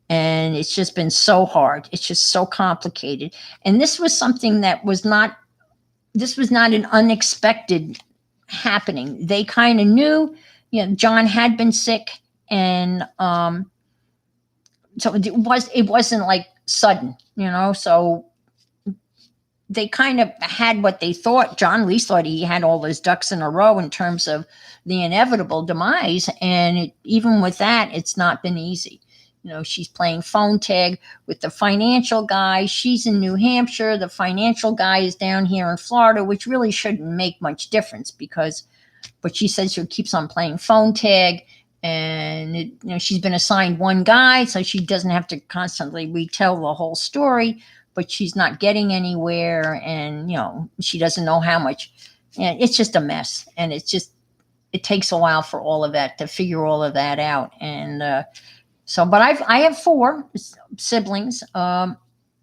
And it's just been so hard. It's just so complicated. And this was something that was not an unexpected happening. They kind of knew, John had been sick, and so it wasn't like sudden, so they kind of had what they thought. John at least thought he had all his ducks in a row in terms of the inevitable demise. And even with that, it's not been easy. She's playing phone tag with the financial guy. She's in New Hampshire. The financial guy is down here in Florida, which really shouldn't make much difference but she says she keeps on playing phone tag. And she's been assigned one guy, so she doesn't have to constantly retell the whole story, but she's not getting anywhere. And, she doesn't know how much. It's just a mess. And it takes a while for all of that to figure all of that out. And but I have 4 siblings. I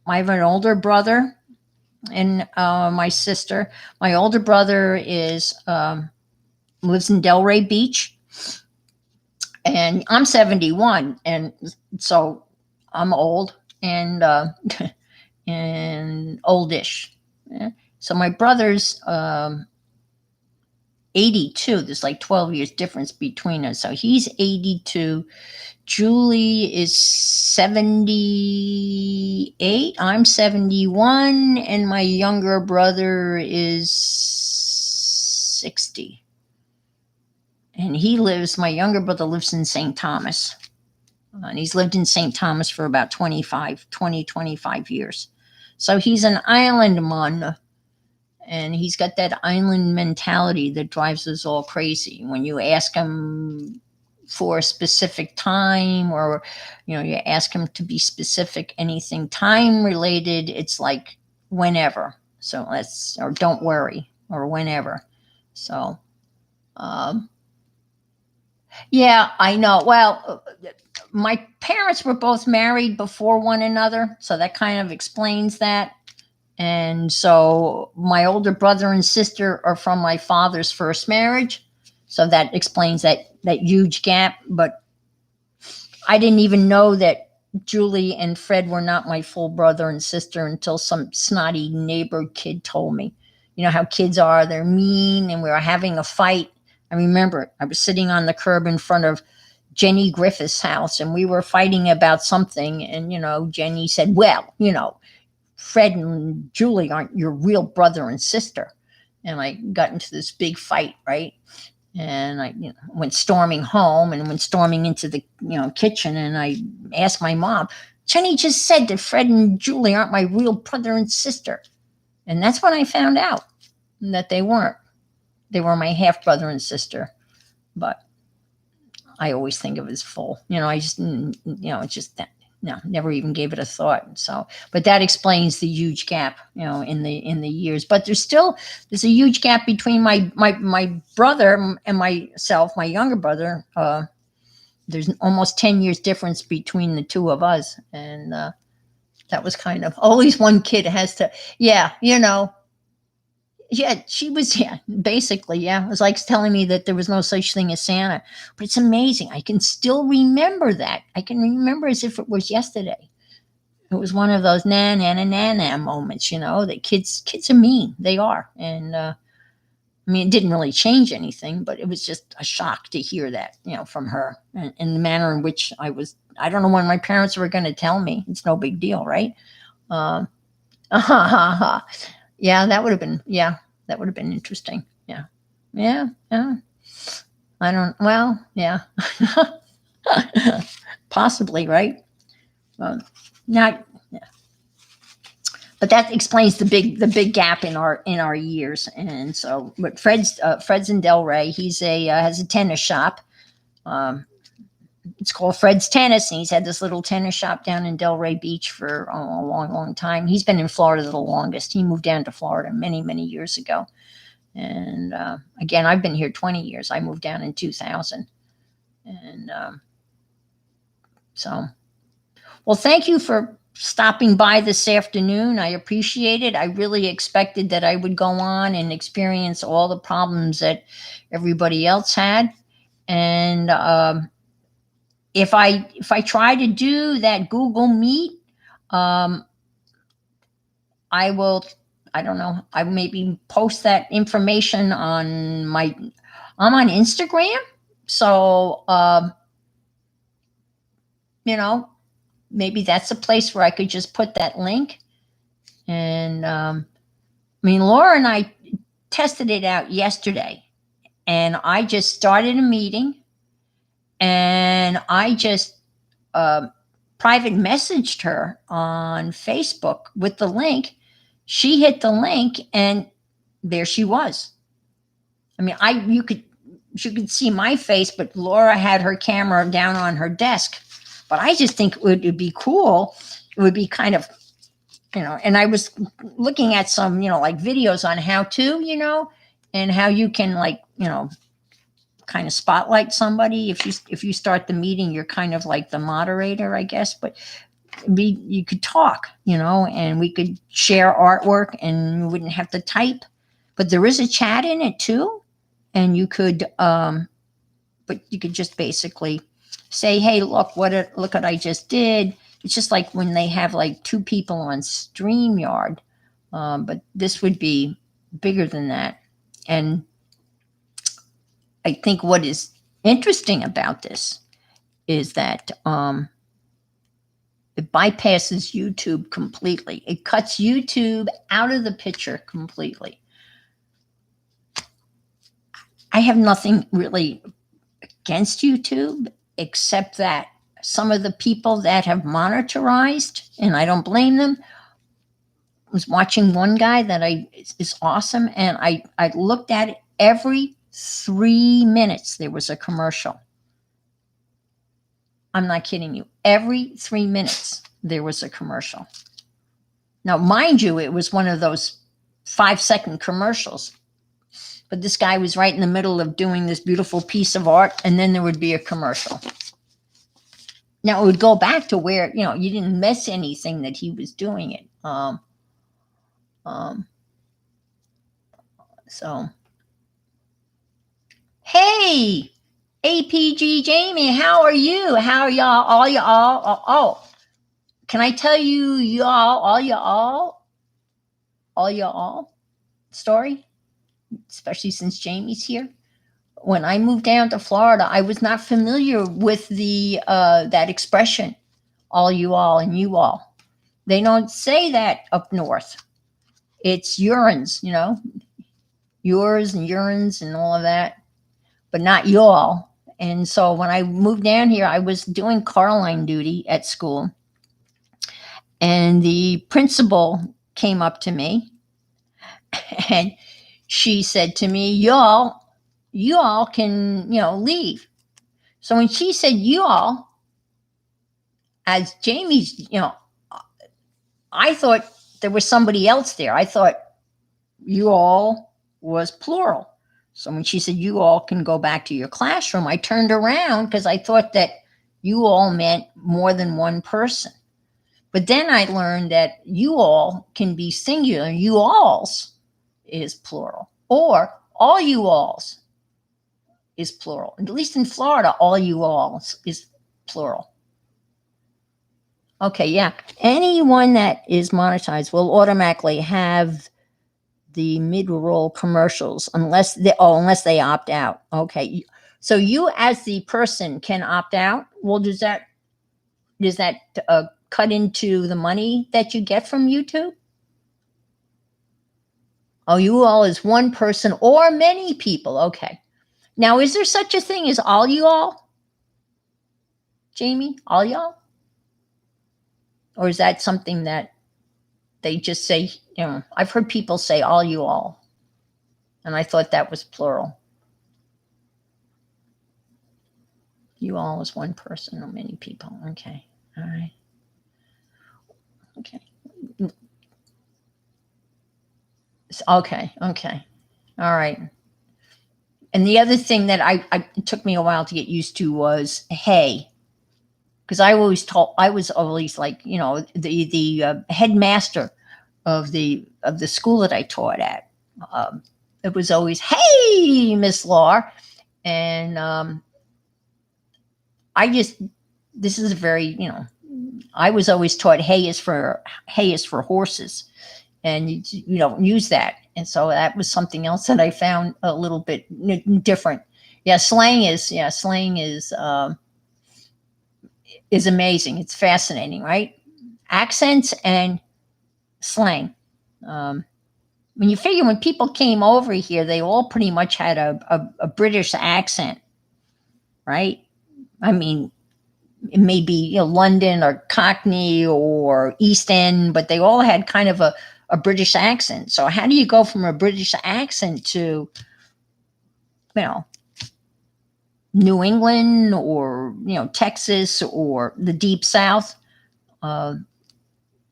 have an older brother and my sister. My older brother lives in Delray Beach. And I'm 71, and so I'm old and and oldish. Yeah. So my brother's 82. There's like 12 years difference between us. So he's 82. Julie is 78. I'm 71, and my younger brother is 60. And my younger brother lives in St. Thomas. And he's lived in St. Thomas for about 25 years. So he's an island man. And he's got that island mentality that drives us all crazy. When you ask him for a specific time, or, you ask him to be specific, anything time related, it's like whenever. So or don't worry, or whenever. So, Yeah, I know. Well, my parents were both married before one another, so that kind of explains that. And so my older brother and sister are from my father's first marriage, so that explains that huge gap. But I didn't even know that Julie and Fred were not my full brother and sister until some snotty neighbor kid told me. You know how kids are, they're mean, and we were having a fight. I remember I was sitting on the curb in front of Jenny Griffith's house, and we were fighting about something. And, Jenny said, well, Fred and Julie aren't your real brother and sister. And I got into this big fight, right? And I went storming home and went storming into the kitchen, and I asked my mom, Jenny just said that Fred and Julie aren't my real brother and sister. And that's when I found out that they weren't. They were my half brother and sister. But I always think of it as full. I just, it's just that. No, never even gave it a thought. So, but that explains the huge gap, in the years. But there's a huge gap between my brother and myself, my younger brother. There's almost 10 years difference between the two of us, and that was kind of always one kid has to, yeah, yeah, she was, yeah, basically, yeah. It was like telling me that there was no such thing as Santa. But it's amazing. I can still remember that. I can remember as if it was yesterday. It was one of those na moments, that kids are mean. They are. And I mean, it didn't really change anything, but it was just a shock to hear that, from her, and the manner in which I don't know when my parents were going to tell me. It's no big deal, right? Um, yeah, that would have been interesting. Yeah. Yeah. Yeah. I don't, well, yeah. Possibly, right? Well, not, yeah. But that explains the big gap in our years. And so, but Fred's in Delray. He's has a tennis shop. Um, it's called Fred's Tennis, and he's had this little tennis shop down in Delray Beach for a long, long time. He's been in Florida the longest. He moved down to Florida many, many years ago. And again, I've been here 20 years. I moved down in 2000. And so, well, thank you for stopping by this afternoon. I appreciate it. I really expected that I would go on and experience all the problems that everybody else had. And if I try to do that Google Meet, um, I will. I don't know. I maybe post that information on my. I'm on Instagram, so maybe that's a place where I could just put that link. And I mean, Laura and I tested it out yesterday, and I just started a meeting, and I just uh, private messaged her on Facebook with the link. She hit the link, and there she was. I mean, you could see my face, but Laura had her camera down on her desk. But I just think it would be cool. It would be kind of, and I was looking at some, like videos on how to, and how you can, like, kind of spotlight somebody. If you start the meeting, you're kind of like the moderator, I guess. But you could talk, and we could share artwork, and we wouldn't have to type. But there is a chat in it too, and you could, but you could just basically say, "Hey, look what I just did." It's just like when they have like two people on StreamYard, but this would be bigger than that. And I think what is interesting about this is that it bypasses YouTube completely. It cuts YouTube out of the picture completely. I have nothing really against YouTube, except that some of the people that have monetized, and I don't blame them, was watching one guy that is awesome, and I looked at it every 3 minutes. There was a commercial. I'm not kidding you. Every 3 minutes there was a commercial. Now, mind you, it was one of those 5-second commercials. But this guy was right in the middle of doing this beautiful piece of art, and then there would be a commercial. Now it would go back to where, you didn't miss anything that he was doing it. Um, so, hey, APG Jamie, how are you? How are y'all? All y'all? Oh, can I tell you y'all, all y'all story? Especially since Jamie's here. When I moved down to Florida, I was not familiar with the that expression, all you all and you all. They don't say that up north. It's urines, yours and urines and all of that, but not y'all. And so when I moved down here, I was doing car line duty at school, and the principal came up to me and she said to me, you all can, leave. So when she said you all, as Jamie's, I thought there was somebody else there. I thought you all was plural. So when she said you all can go back to your classroom, I turned around because I thought that you all meant more than one person. But then I learned that you all can be singular. You alls is plural. Or all you alls is plural. At least in Florida, all you alls is plural. Okay, yeah. Anyone that is monetized will automatically have the mid-roll commercials unless they opt out. Okay. So you as the person can opt out. Well, does that cut into the money that you get from YouTube? Oh, you all is one person or many people. Okay. Now, is there such a thing as all you all? Jamie, all y'all? Or is that something that they just say, I've heard people say all you all. And I thought that was plural. You all is one person or many people. Okay. All right. Okay. Okay. Okay. All right. And the other thing that it took me a while to get used to was hey, because I was always like, the headmaster of the school that I taught at. It was always hey, Miss Law, and this is a very, I was always taught hay is for horses, and you don't use that. And so that was something else that I found a little bit different. Yeah, slang is amazing. It's fascinating, right? Accents and slang. When you figure when people came over here, they all pretty much had a British accent, right? I mean, it may be London or Cockney or East End, but they all had kind of a British accent. So how do you go from a British accent to, New England or, Texas or the Deep South? How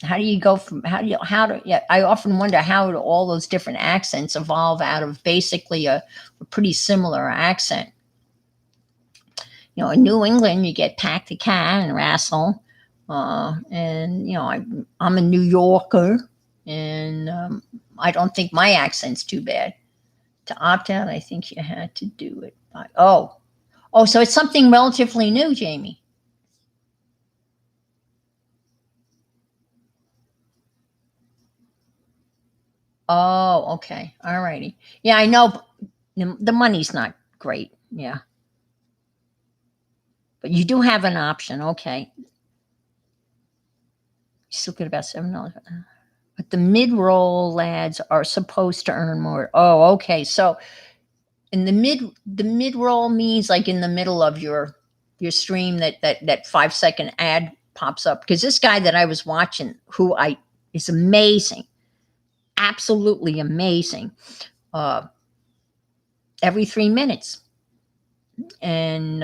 do you go from, I often wonder how do all those different accents evolve out of basically a pretty similar accent. In New England, you get pack the cat and wrestle. And, I'm a New Yorker, and I don't think my accent's too bad. To opt out, I think you had to do it by, so it's something relatively new, Jamie. Oh, okay. All righty. Yeah, I know the money's not great. Yeah. But you do have an option. Okay. You still get about $7. But the mid-roll lads are supposed to earn more. Oh, okay. So in the mid-roll means like in the middle of your stream that 5-second ad pops up. Because this guy that I was watching, is amazing. Absolutely amazing. Every 3 minutes. And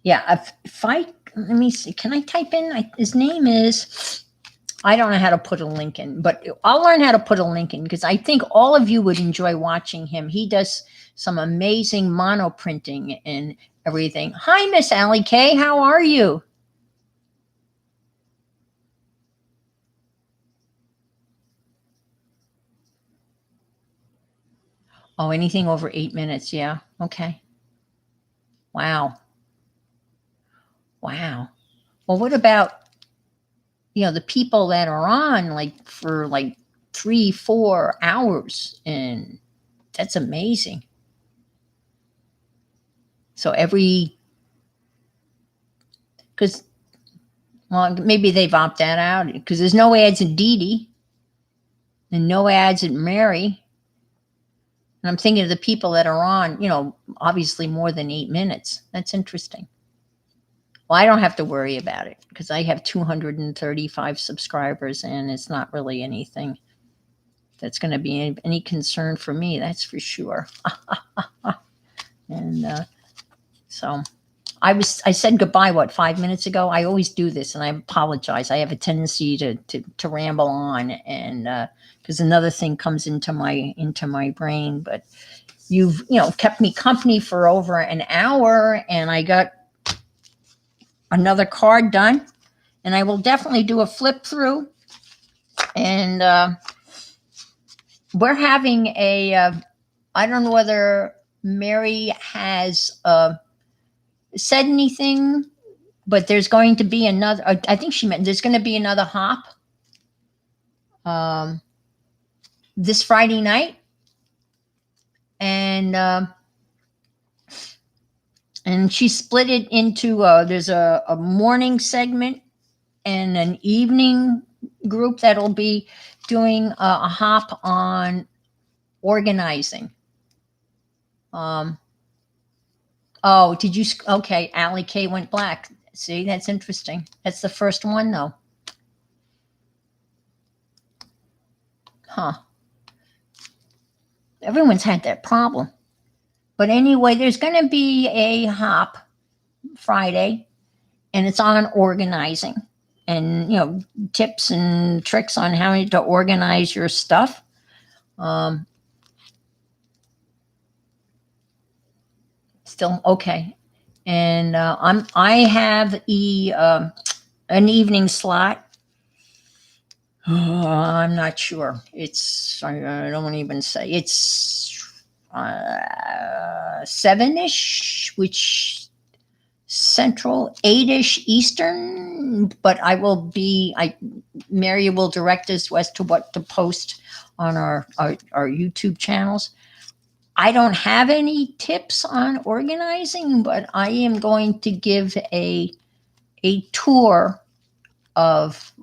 yeah, if I let me see, can I type in his name is I don't know how to put a link in, but I'll learn how to put a link in because I think all of you would enjoy watching him. He does some amazing mono printing and everything. Hi, Miss Allie K. How are you? Oh, anything over 8 minutes. Yeah. Okay. Wow. Wow. Well, what about, the people that are on like for like 3, 4 hours? And that's amazing. So because, well, maybe they've opted out because there's no ads in Dee Dee and no ads at Mary. And I'm thinking of the people that are on, obviously more than 8 minutes. That's interesting. Well, I don't have to worry about it because I have 235 subscribers and it's not really anything that's going to be any concern for me. That's for sure. And so I said goodbye, 5 minutes ago? I always do this and I apologize. I have a tendency to ramble on and because another thing comes into my brain, but you've kept me company for over an hour and I got another card done and I will definitely do a flip through and we're having I don't know whether Mary has said anything, but there's going to be another, I think she meant there's going to be another hop this Friday night. And she split it into there's a morning segment and an evening group that'll be doing a hop on organizing. Oh, did you? Okay, Allie K went black. See, that's interesting. That's the first one, though. Huh. Everyone's had that problem. But anyway, there's going to be a hop Friday, and it's on organizing and, tips and tricks on how to organize your stuff. Still okay. And I have an evening slot. I'm not sure. I don't even say it's 7-ish, which Central, 8-ish Eastern. But Mary will direct us as to what to post on our YouTube channels. I don't have any tips on organizing, but I am going to give a tour of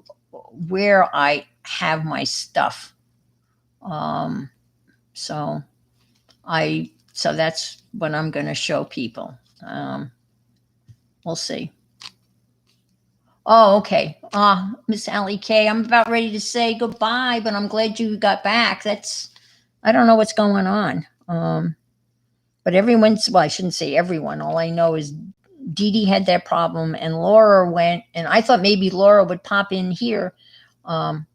where I have my stuff. So that's what I'm going to show people. We'll see. Oh, okay. Miss Allie K, I'm about ready to say goodbye, but I'm glad you got back. I don't know what's going on. But I shouldn't say everyone. All I know is Dee Dee had that problem and Laura went, and I thought maybe Laura would pop in here. And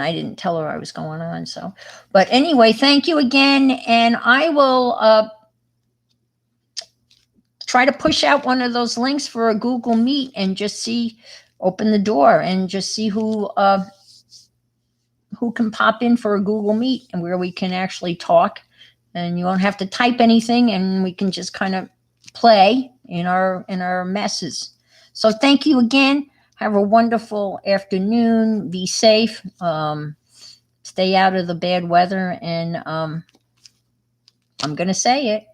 I didn't tell her I was going on. So, but anyway, thank you again. And I will try to push out one of those links for a Google Meet and just open the door and just see who can pop in for a Google Meet and where we can actually talk. And you won't have to type anything and we can just kind of play in our messes. So thank you again. Have a wonderful afternoon. Be safe. Stay out of the bad weather. And I'm going to say it.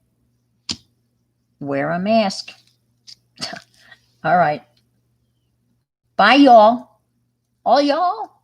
Wear a mask. All right. Bye, y'all. All y'all.